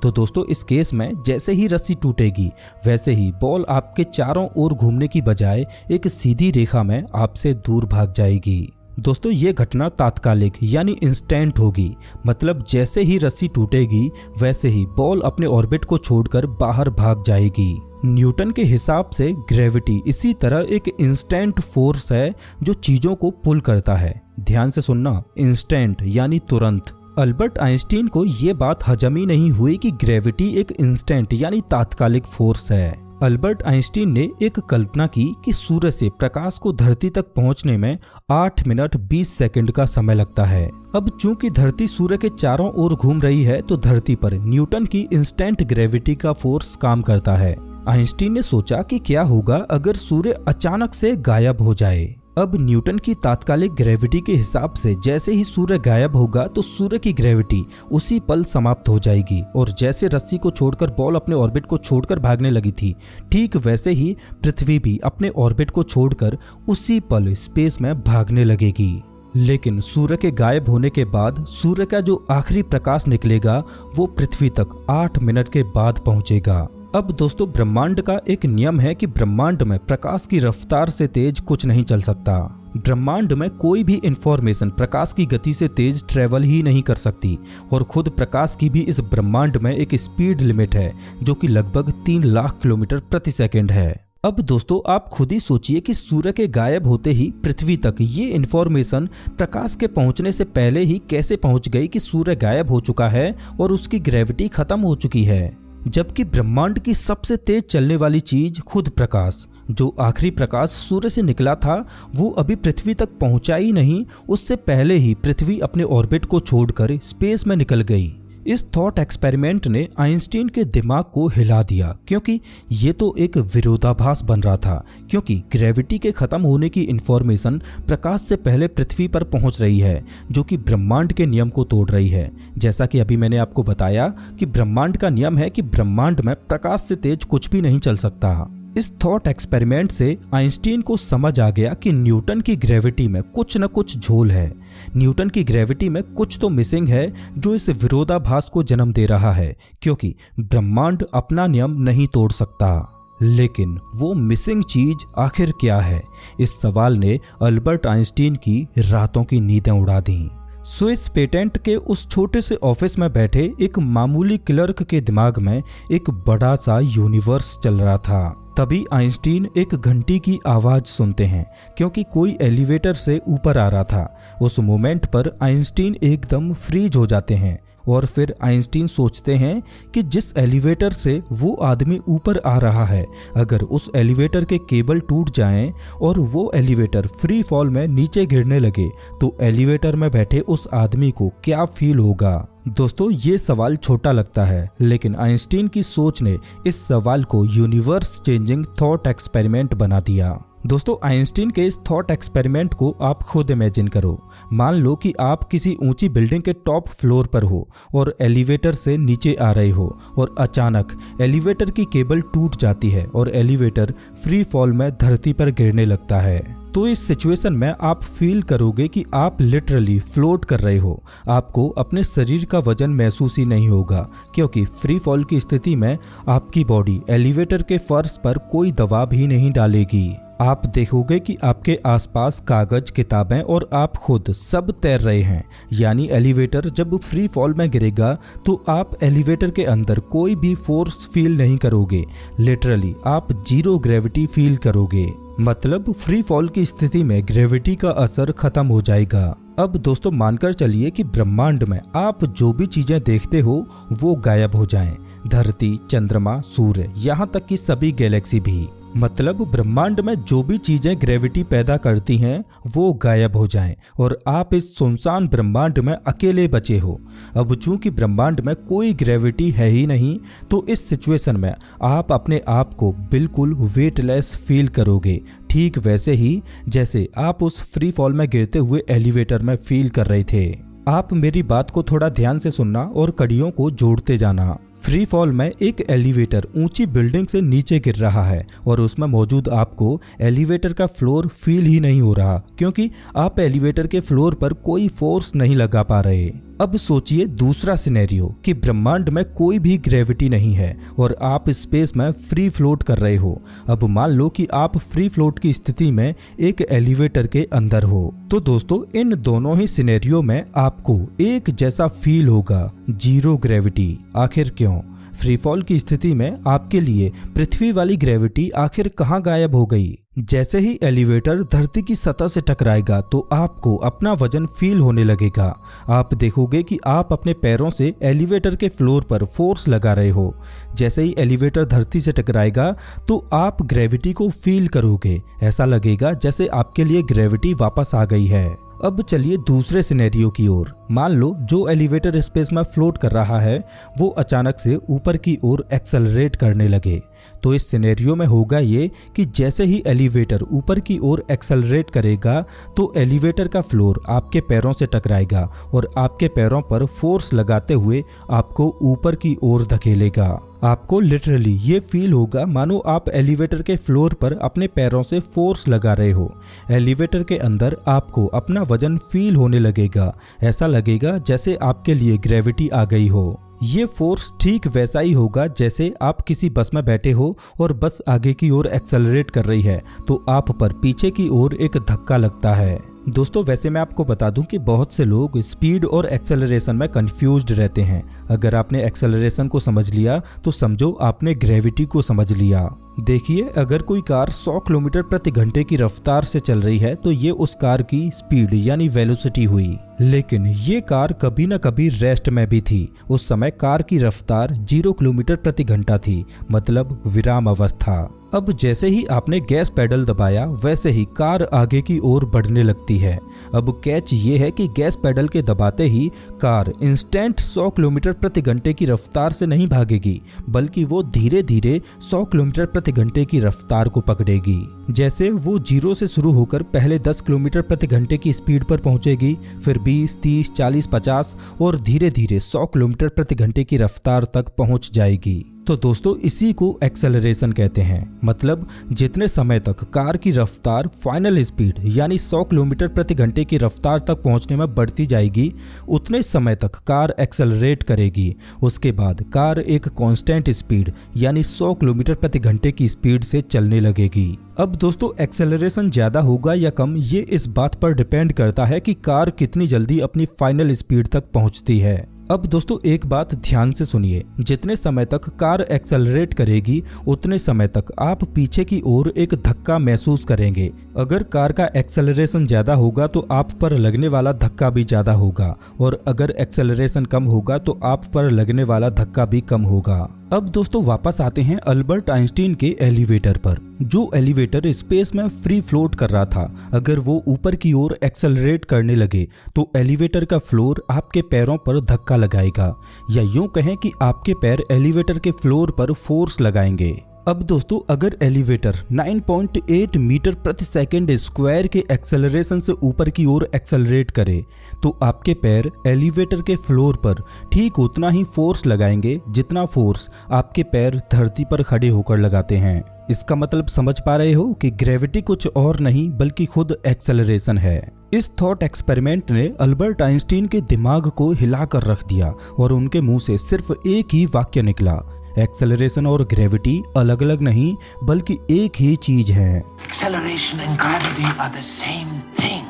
तो दोस्तों इस केस में जैसे ही रस्सी टूटेगी वैसे ही बॉल आपके चारों ओर घूमने की बजाय एक सीधी रेखा में आपसे दूर भाग जाएगी। दोस्तों ये घटना तात्कालिक यानी इंस्टेंट होगी। मतलब जैसे ही रस्सी टूटेगी वैसे ही बॉल अपने ऑर्बिट को छोड़कर बाहर भाग जाएगी। न्यूटन के हिसाब से ग्रेविटी इसी तरह एक इंस्टेंट फोर्स है जो चीजों को पुल करता है। ध्यान से सुनना, इंस्टेंट यानी तुरंत। अल्बर्ट आइंस्टीन को ये बात हजम ही नहीं हुई कि ग्रेविटी एक इंस्टेंट यानी तात्कालिक फोर्स है। अल्बर्ट आइंस्टीन ने एक कल्पना की कि सूर्य से प्रकाश को धरती तक पहुंचने में 8 मिनट 20 सेकंड का समय लगता है। अब चूंकि धरती सूर्य के चारों ओर घूम रही है तो धरती पर न्यूटन की इंस्टेंट ग्रेविटी का फोर्स काम करता है। आइंस्टीन ने सोचा कि क्या होगा अगर सूर्य अचानक से गायब हो जाए। अब न्यूटन की तात्कालिक ग्रेविटी के हिसाब से जैसे ही सूर्य गायब होगा तो सूर्य की ग्रेविटी उसी पल समाप्त हो जाएगी और जैसे रस्सी को छोड़कर बॉल अपने ऑर्बिट को छोड़कर भागने लगी थी, ठीक वैसे ही पृथ्वी भी अपने ऑर्बिट को छोड़कर उसी पल स्पेस में भागने लगेगी। लेकिन सूर्य के गायब होने के बाद सूर्य का जो आखिरी प्रकाश निकलेगा वो पृथ्वी तक 8 मिनट के बाद पहुंचेगा। अब दोस्तों ब्रह्मांड का एक नियम है कि ब्रह्मांड में प्रकाश की रफ्तार से तेज कुछ नहीं चल सकता। ब्रह्मांड में कोई भी इंफॉर्मेशन प्रकाश की गति से तेज ट्रेवल ही नहीं कर सकती और खुद प्रकाश की भी इस ब्रह्मांड में एक स्पीड लिमिट है जो कि लगभग 3 लाख किलोमीटर प्रति सेकंड है। अब दोस्तों आप खुद ही सोचिए कि सूर्य के गायब होते ही पृथ्वी तक ये इन्फॉर्मेशन प्रकाश के पहुंचने से पहले ही कैसे पहुंच गई कि सूर्य गायब हो चुका है और उसकी ग्रेविटी खत्म हो चुकी है, जबकि ब्रह्मांड की सबसे तेज चलने वाली चीज खुद प्रकाश, जो आखिरी प्रकाश सूर्य से निकला था, वो अभी पृथ्वी तक पहुंचा ही नहीं, उससे पहले ही पृथ्वी अपने ऑर्बिट को छोड़कर स्पेस में निकल गई। इस थॉट एक्सपेरिमेंट ने आइंस्टीन के दिमाग को हिला दिया, क्योंकि ये तो एक विरोधाभास बन रहा था, क्योंकि ग्रेविटी के खत्म होने की इंफॉर्मेशन प्रकाश से पहले पृथ्वी पर पहुंच रही है, जो कि ब्रह्मांड के नियम को तोड़ रही है। जैसा कि अभी मैंने आपको बताया कि ब्रह्मांड का नियम है कि ब्रह्मांड में प्रकाश से तेज कुछ भी नहीं चल सकता। इस थॉट एक्सपेरिमेंट से आइंस्टीन को समझ आ गया कि न्यूटन की ग्रेविटी में कुछ न कुछ झोल है, न्यूटन की ग्रेविटी में कुछ तो मिसिंग है जो इस विरोधाभास को जन्म दे रहा है, क्योंकि ब्रह्मांड अपना नियम नहीं तोड़ सकता। लेकिन वो मिसिंग चीज आखिर क्या है? इस सवाल ने अल्बर्ट आइंस्टीन की रातों की नींदें उड़ा दी। स्विस पेटेंट के उस छोटे से ऑफिस में बैठे एक मामूली क्लर्क के दिमाग में एक बड़ा सा यूनिवर्स चल रहा था। तभी आइंस्टीन एक घंटी की आवाज सुनते हैं, क्योंकि कोई एलिवेटर से ऊपर आ रहा था। उस मोमेंट पर आइंस्टीन एकदम फ्रीज हो जाते हैं और फिर आइंस्टीन सोचते हैं कि जिस एलिवेटर से वो आदमी ऊपर आ रहा है, अगर उस एलिवेटर के केबल टूट जाएं और वो एलिवेटर फ्री फॉल में नीचे गिरने लगे तो एलिवेटर में बैठे उस आदमी को क्या फील होगा? दोस्तों ये सवाल छोटा लगता है, लेकिन आइंस्टीन की सोच ने इस सवाल को यूनिवर्स चेंजिंग थॉट एक्सपेरिमेंट बना दिया। दोस्तों आइंस्टीन के इस थॉट एक्सपेरिमेंट को आप खुद इमेजिन करो। मान लो कि आप किसी ऊंची बिल्डिंग के टॉप फ्लोर पर हो और एलिवेटर से नीचे आ रहे हो और अचानक एलिवेटर की केबल टूट जाती है और एलिवेटर फ्री फॉल में धरती पर गिरने लगता है। तो इस सिचुएशन में आप फील करोगे कि आप लिटरली फ्लोट कर रहे हो। आपको अपने शरीर का वजन महसूस ही नहीं होगा, क्योंकि फ्री फॉल की स्थिति में आपकी बॉडी एलिवेटर के फर्श पर कोई दबाव ही नहीं डालेगी। आप देखोगे कि आपके आसपास कागज, किताबें और आप खुद सब तैर रहे हैं। यानी एलिवेटर जब फ्री फॉल में गिरेगा तो आप एलिवेटर के अंदर कोई भी फोर्स फील नहीं करोगे, लिटरली आप जीरो ग्रेविटी फील करोगे। मतलब फ्री फॉल की स्थिति में ग्रेविटी का असर खत्म हो जाएगा। अब दोस्तों मानकर चलिए कि ब्रह्मांड में आप जो भी चीजें देखते हो वो गायब हो जाएं, धरती, चंद्रमा, सूर्य, यहाँ तक कि सभी गैलेक्सी भी। मतलब ब्रह्मांड में जो भी चीजें ग्रेविटी पैदा करती हैं वो गायब हो जाएं और आप इस सुनसान ब्रह्मांड में अकेले बचे हो। अब चूंकि ब्रह्मांड में कोई ग्रेविटी है ही नहीं, तो इस सिचुएशन में आप अपने आप को बिल्कुल वेटलेस फील करोगे, ठीक वैसे ही जैसे आप उस फ्री फॉल में गिरते हुए एलिवेटर में फील कर रहे थे। आप मेरी बात को थोड़ा ध्यान से सुनना और कड़ियों को जोड़ते जाना। फ्री फॉल में एक एलिवेटर ऊंची बिल्डिंग से नीचे गिर रहा है और उसमें मौजूद आपको एलिवेटर का फ्लोर फील ही नहीं हो रहा, क्योंकि आप एलिवेटर के फ्लोर पर कोई फोर्स नहीं लगा पा रहे। अब सोचिए दूसरा सिनेरियो कि ब्रह्मांड में कोई भी ग्रेविटी नहीं है और आप स्पेस में फ्री फ्लोट कर रहे हो। अब मान लो कि आप फ्री फ्लोट की स्थिति में एक एलिवेटर के अंदर हो, तो दोस्तों इन दोनों ही सिनेरियो में आपको एक जैसा फील होगा, जीरो ग्रेविटी। आखिर क्यों? फ्री फॉल की स्थिति में आपके लिए पृथ्वी वाली ग्रेविटी आखिर कहाँ गायब हो गई? जैसे ही एलिवेटर धरती की सतह से टकराएगा तो आपको अपना वजन फील होने लगेगा। आप देखोगे कि आप अपने पैरों से एलिवेटर के फ्लोर पर फोर्स लगा रहे हो। जैसे ही एलिवेटर धरती से टकराएगा तो आप ग्रेविटी को फील करोगे। ऐसा लगेगा जैसे आपके लिए ग्रेविटी वापस आ गई है। अब चलिए दूसरे सिनेरियो की ओर। मान लो जो एलिवेटर स्पेस में फ्लोट कर रहा है वो अचानक से ऊपर की ओर एक्सेलरेट करने लगे। तो इस सिनेरियो में होगा ये कि जैसे ही एलिवेटर ऊपर की ओर एक्सेलरेट करेगा तो एलिवेटर का फ्लोर आपके पैरों से टकराएगा और आपके पैरों पर फोर्स लगाते हुए आपको ऊपर की ओर धकेलेगा। आपको लिटरली ये फील होगा मानो आप एलिवेटर के फ्लोर पर अपने पैरों से फोर्स लगा रहे हो। एलिवेटर के अंदर आपको अपना वजन फील होने लगेगा। ऐसा लगेगा जैसे आपके लिए ग्रेविटी आ गई हो। ये फोर्स ठीक वैसा ही होगा जैसे आप किसी बस में बैठे हो और बस आगे की ओर एक्सेलरेट कर रही है तो आप पर पीछे की ओर एक धक्का लगता है। दोस्तों वैसे मैं आपको बता दूं कि बहुत से लोग स्पीड और एक्सेलरेशन में कंफ्यूज्ड रहते हैं। अगर आपने एक्सेलरेशन को समझ लिया तो समझो आपने ग्रेविटी को समझ लिया। देखिए, अगर कोई कार 100 किलोमीटर प्रति घंटे की रफ्तार से चल रही है तो ये उस कार की स्पीड यानी वेलोसिटी हुई। लेकिन ये कार कभी न कभी रेस्ट में भी थी। उस समय कार की रफ्तार 0 किलोमीटर प्रति घंटा थी, मतलब विराम अवस्था। अब जैसे ही आपने गैस पेडल दबाया वैसे ही कार आगे की ओर बढ़ने लगती है। अब कैच ये है कि गैस पेडल के दबाते ही कार इंस्टेंट 100 किलोमीटर प्रति घंटे की रफ्तार से नहीं भागेगी, बल्कि वो धीरे धीरे 100 किलोमीटर प्रति घंटे की रफ्तार को पकड़ेगी। जैसे वो 0 से शुरू होकर पहले 10 किलोमीटर प्रति घंटे की स्पीड पर पहुंचेगी, फिर 20, 30, 40, 50 और धीरे धीरे 100 किलोमीटर प्रति घंटे की रफ्तार तक पहुंच जाएगी। तो दोस्तों इसी को एक्सेलरेशन कहते हैं। मतलब जितने समय तक कार की रफ्तार फाइनल स्पीड यानी 100 किलोमीटर प्रति घंटे की रफ्तार तक पहुंचने में बढ़ती जाएगी, उतने समय तक कार एक्सेलरेट करेगी। उसके बाद कार एक कांस्टेंट स्पीड यानी 100 किलोमीटर प्रति घंटे की स्पीड से चलने लगेगी। अब दोस्तों एक्सेलरेशन ज्यादा होगा या कम, ये इस बात पर डिपेंड करता है कि कार कितनी जल्दी अपनी फाइनल स्पीड तक पहुंचती है। अब दोस्तों एक बात ध्यान से सुनिए, जितने समय तक कार एक्सेलरेट करेगी उतने समय तक आप पीछे की ओर एक धक्का महसूस करेंगे। अगर कार का एक्सेलरेशन ज्यादा होगा तो आप पर लगने वाला धक्का भी ज्यादा होगा, और अगर एक्सेलरेशन कम होगा तो आप पर लगने वाला धक्का भी कम होगा। अब दोस्तों वापस आते हैं अल्बर्ट आइंस्टीन के एलिवेटर पर। जो एलिवेटर स्पेस में फ्री फ्लोट कर रहा था, अगर वो ऊपर की ओर एक्सेलरेट करने लगे तो एलिवेटर का फ्लोर आपके पैरों पर धक्का लगाएगा, या यूं कहें कि आपके पैर एलिवेटर के फ्लोर पर फोर्स लगाएंगे। अब दोस्तों अगर एलिवेटर 9.8 मीटर प्रति सेकंड स्क्वायर के एक्सेलरेशन से ऊपर की ओर एक्सेलरेट करे तो आपके पैर एलिवेटर के फ्लोर पर ठीक उतना ही फोर्स लगाएंगे जितना फोर्स आपके पैर धरती पर खड़े होकर लगाते हैं। इसका मतलब समझ पा रहे हो कि ग्रेविटी कुछ और नहीं बल्कि खुद एक्सेलरेशन है। इस थॉट एक्सपेरिमेंट ने अल्बर्ट आइंस्टीन के दिमाग को हिलाकर रख दिया और उनके मुंह से सिर्फ एक ही वाक्य निकला, एक्सेलरेशन और ग्रेविटी अलग अलग नहीं बल्कि एक ही चीज है। Acceleration and gravity are the same thing.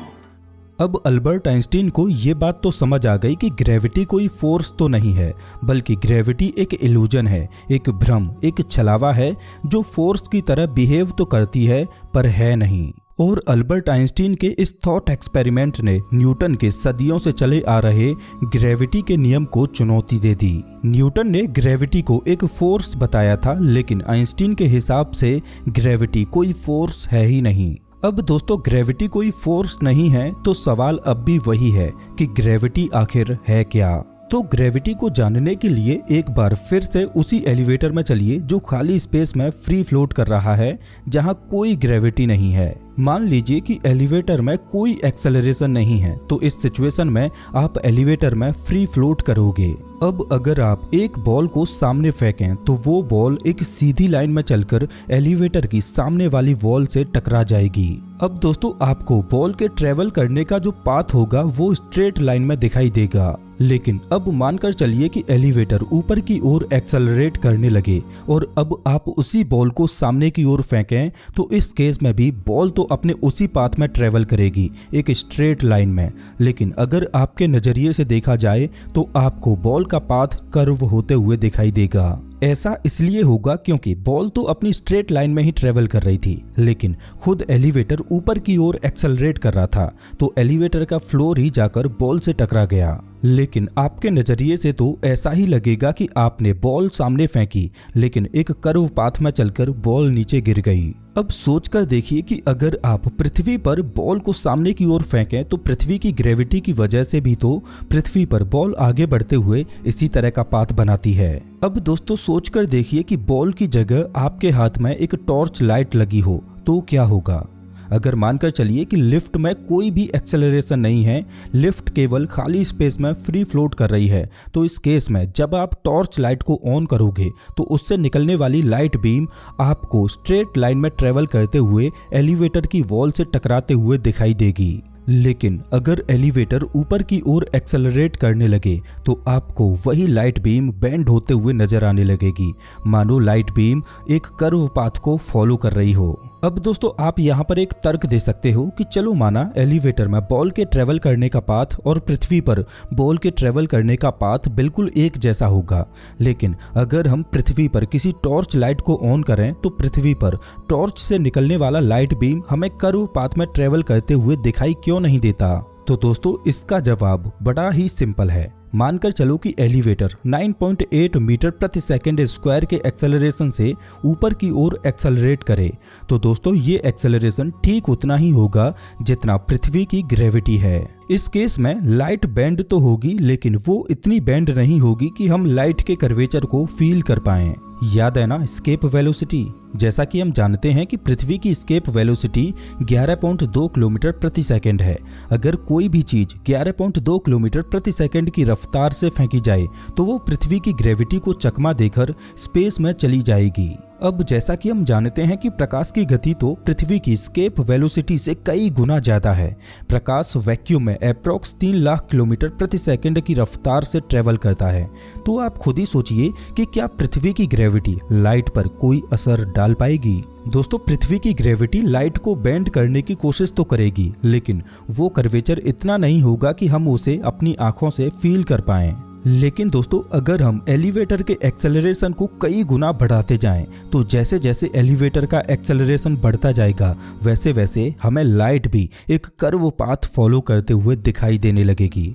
अब अल्बर्ट आइंस्टीन को ये बात तो समझ आ गई कि ग्रेविटी कोई फोर्स तो नहीं है, बल्कि ग्रेविटी एक इल्यूजन है, एक भ्रम, एक छलावा है जो फोर्स की तरह बिहेव तो करती है पर है नहीं। और अल्बर्ट आइंस्टीन के इस थॉट एक्सपेरिमेंट ने न्यूटन के सदियों से चले आ रहे ग्रेविटी के नियम को चुनौती दे दी। न्यूटन ने ग्रेविटी को एक फोर्स बताया था, लेकिन आइंस्टीन के हिसाब से ग्रेविटी कोई फोर्स है ही नहीं। अब दोस्तों ग्रेविटी कोई फोर्स नहीं है तो सवाल अब भी वही है कि ग्रेविटी आखिर है क्या। तो ग्रेविटी को जानने के लिए एक बार फिर से उसी एलिवेटर में चलिए जो खाली स्पेस में फ्री फ्लोट कर रहा है, जहां कोई ग्रेविटी नहीं है। मान लीजिए कि एलिवेटर में कोई एक्सेलरेशन नहीं है, तो इस सिचुएशन में आप एलिवेटर में फ्री फ्लोट करोगे। अब अगर आप एक बॉल को सामने फेंकें तो वो बॉल एक सीधी लाइन में चलकर एलिवेटर की सामने वाली वॉल से टकरा जाएगी। अब दोस्तों आपको बॉल के ट्रेवल करने का जो पाथ होगा वो स्ट्रेट लाइन में दिखाई देगा, लेकिन अब मानकर चलिए कि एलिवेटर ऊपर की ओर एक्सेलरेट करने लगे और अब आप उसी बॉल को सामने की ओर फेंकें, तो इस केस में भी बॉल तो अपने उसी पाथ में ट्रेवल करेगी एक स्ट्रेट लाइन में। लेकिन अगर आपके नजरिए से देखा जाए तो आपको बॉल का पाथ कर्व होते हुए दिखाई देगा। ऐसा इसलिए होगा क्योंकि बॉल तो अपनी स्ट्रेट लाइन में ही ट्रेवल कर रही थी, लेकिन खुद एलिवेटर ऊपर की ओर एक्सेलरेट कर रहा था, तो एलिवेटर का फ्लोर ही जाकर बॉल से टकरा गया। लेकिन आपके नजरिए से तो ऐसा ही लगेगा कि आपने बॉल सामने फेंकी, लेकिन एक कर्व पाथ में चलकर बॉल नीचे गिर गई। अब सोचकर देखिए कि अगर आप पृथ्वी पर बॉल को सामने की ओर फेंकें तो पृथ्वी की ग्रेविटी की वजह से भी तो पृथ्वी पर बॉल आगे बढ़ते हुए इसी तरह का पाथ बनाती है। अब दोस्तों सोचकर देखिए कि बॉल की जगह आपके हाथ में एक टॉर्च लाइट लगी हो तो क्या होगा। अगर मानकर चलिए कि लिफ्ट में कोई भी एक्सेलरेशन नहीं है, लिफ्ट केवल खाली स्पेस में फ्री फ्लोट कर रही है, तो इस केस में जब आप टॉर्च लाइट को ऑन करोगे तो उससे निकलने वाली लाइट बीम आपको स्ट्रेट लाइन में ट्रेवल करते हुए एलिवेटर की वॉल से टकराते हुए दिखाई देगी। लेकिन अगर एलिवेटर ऊपर की ओर एक्सेलरेट करने लगे तो आपको वही लाइट बीम बेंड होते हुए नजर आने लगेगी, मानो लाइट बीम एक कर्व पाथ को फॉलो कर रही हो। अब दोस्तों आप यहाँ पर एक तर्क दे सकते हो कि चलो माना एलिवेटर में बॉल के ट्रेवल करने का पाथ और पृथ्वी पर बॉल के ट्रेवल करने का पाथ बिल्कुल एक जैसा होगा, लेकिन अगर हम पृथ्वी पर किसी टॉर्च लाइट को ऑन करें तो पृथ्वी पर टॉर्च से निकलने वाला लाइट बीम हमें कर्व पाथ में ट्रेवल करते हुए दिखाई क्यों नहीं देता? तो दोस्तों इसका जवाब बड़ा ही सिंपल है। मानकर चलो कि एलिवेटर 9.8 मीटर प्रति सेकंड स्क्वायर के एक्सेलरेशन से ऊपर की ओर एक्सेलरेट करे, तो दोस्तों ये एक्सेलरेशन ठीक उतना ही होगा जितना पृथ्वी की ग्रेविटी है। इस केस में लाइट बेंड तो होगी, लेकिन वो इतनी बेंड नहीं होगी कि हम लाइट के कर्वेचर को फील कर पाएं। याद है ना एस्केप वेलोसिटी? जैसा कि हम जानते हैं कि पृथ्वी की एस्केप वेलोसिटी 11.2 किलोमीटर प्रति सेकंड है। अगर कोई भी चीज 11.2 किलोमीटर प्रति सेकंड की रफ्तार से फेंकी जाए तो वो पृथ्वी की ग्रेविटी को चकमा देकर स्पेस में चली जाएगी। अब जैसा कि हम जानते हैं कि प्रकाश की गति तो पृथ्वी की एस्केप वेलोसिटी से कई गुना ज्यादा है। प्रकाश वैक्यूम में अप्रॉक्स 3 लाख किलोमीटर प्रति सेकंड की रफ्तार से ट्रेवल करता है। तो आप खुद ही सोचिए कि क्या पृथ्वी की ग्रेविटी लाइट पर कोई असर डाल पाएगी? दोस्तों पृथ्वी की ग्रेविटी लाइट को बेंड करने की कोशिश तो करेगी, लेकिन वो कर्वेचर इतना नहीं होगा कि हम उसे अपनी आंखों से फील कर पाएं। लेकिन दोस्तों अगर हम एलिवेटर के एक्सेलरेशन को कई गुना बढ़ाते जाएं, तो जैसे जैसे एलिवेटर का एक्सेलरेशन बढ़ता जाएगा वैसे वैसे हमें लाइट भी एक कर्व पाथ फॉलो करते हुए दिखाई देने लगेगी।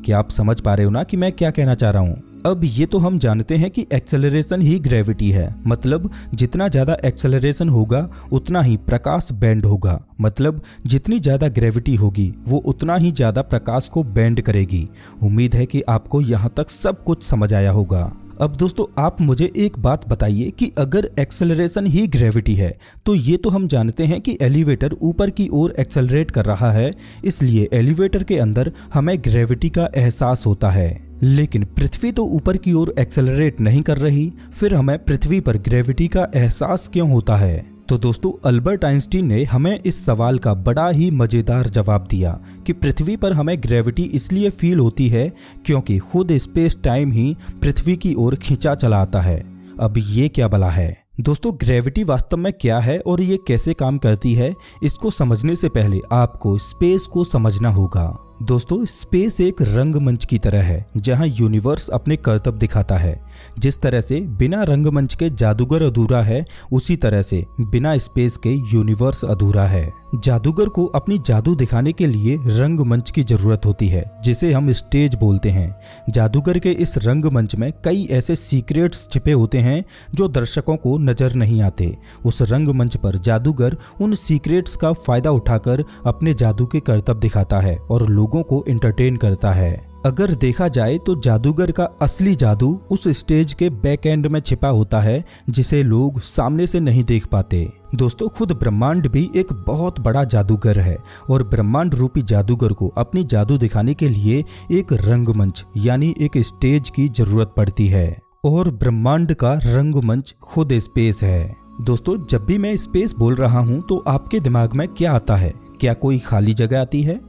क्या आप समझ पा रहे हो ना कि मैं क्या कहना चाह रहा हूँ? अब ये तो हम जानते हैं कि एक्सेलरेशन ही ग्रेविटी है, मतलब जितना ज्यादा एक्सेलरेशन होगा उतना ही प्रकाश बेंड होगा, मतलब जितनी ज्यादा ग्रेविटी होगी वो उतना ही ज्यादा प्रकाश को बेंड करेगी। उम्मीद है कि आपको यहाँ तक सब कुछ समझ आया होगा। अब दोस्तों आप मुझे एक बात बताइए कि अगर एक्सेलरेशन ही ग्रेविटी है तो ये तो हम जानते हैं कि एलिवेटर ऊपर की ओर एक्सेलरेट कर रहा है, इसलिए एलिवेटर के अंदर हमें ग्रेविटी का एहसास होता है। लेकिन पृथ्वी तो ऊपर की ओर एक्सेलरेट नहीं कर रही, फिर हमें पृथ्वी पर ग्रेविटी का एहसास क्यों होता है? तो दोस्तों अल्बर्ट आइंस्टीन ने हमें इस सवाल का बड़ा ही मजेदार जवाब दिया कि पृथ्वी पर हमें ग्रेविटी इसलिए फील होती है क्योंकि खुद स्पेस टाइम ही पृथ्वी की ओर खींचा चला आता है। अब ये क्या भला है? दोस्तों ग्रेविटी वास्तव में क्या है और ये कैसे काम करती है, इसको समझने से पहले आपको स्पेस को समझना होगा। दोस्तों स्पेस एक रंगमंच की तरह है जहां यूनिवर्स अपने करतब दिखाता है। जिस तरह से बिना रंगमंच के जादूगर अधूरा है, उसी तरह से बिना स्पेस के यूनिवर्स अधूरा है। जादूगर को अपनी जादू दिखाने के लिए रंगमंच की जरूरत होती है, जिसे हम स्टेज बोलते हैं। जादूगर के इस रंगमंच में कई ऐसे सीक्रेट्स छिपे होते हैं जो दर्शकों को नजर नहीं आते। उस रंगमंच पर जादूगर उन सीक्रेट्स का फायदा उठाकर अपने जादू के करतब दिखाता है और लोगों को एंटरटेन करता है। अगर देखा जाए तो जादूगर का असली जादू उस स्टेज के बैक एंड में छिपा होता है जिसे लोग सामने से नहीं देख पाते। दोस्तों खुद ब्रह्मांड भी एक बहुत बड़ा जादूगर है और ब्रह्मांड रूपी जादूगर को अपनी जादू दिखाने के लिए एक रंगमंच यानी एक स्टेज की जरूरत पड़ती है, और ब्रह्मांड का रंगमंच खुद स्पेस है। दोस्तों जब भी मैं स्पेस बोल रहा हूँ तो आपके दिमाग में क्या आता है? क्या कोई खाली जगह आती है?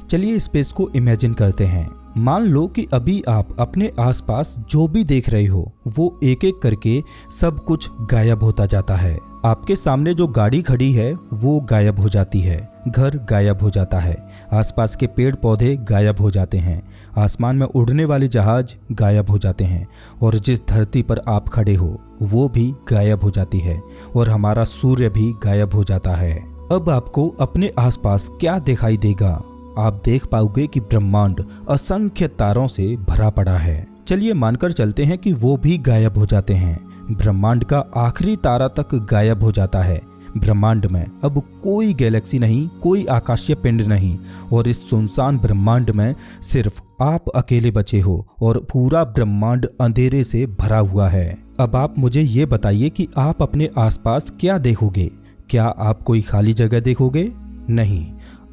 चलिए स्पेस को इमेजिन करते हैं। मान लो कि अभी आप अपने आसपास जो भी देख रहे हो वो एक एक करके सब कुछ गायब होता जाता है। आपके सामने जो गाड़ी खड़ी है वो गायब हो जाती है, घर गायब हो जाता है, आसपास के पेड़ पौधे गायब हो जाते हैं, आसमान में उड़ने वाले जहाज गायब हो जाते हैं, और जिस धरती पर आप खड़े हो वो भी गायब हो जाती है, और हमारा सूर्य भी गायब हो जाता है। अब आपको अपने आसपास क्या दिखाई देगा? आप देख पाओगे कि ब्रह्मांड असंख्य तारों से भरा पड़ा है। चलिए मानकर चलते हैं कि वो भी गायब हो जाते हैं। ब्रह्मांड का आखिरी तारा तक गायब हो जाता है। ब्रह्मांड में अब कोई गैलेक्सी नहीं, कोई आकाशीय पिंड नहीं, और इस सुनसान ब्रह्मांड में सिर्फ आप अकेले बचे हो और पूरा ब्रह्मांड अंधेरे से भरा हुआ है। अब आप मुझे ये बताइए कि आप अपने आसपास क्या देखोगे? क्या आप कोई खाली जगह देखोगे? नहीं।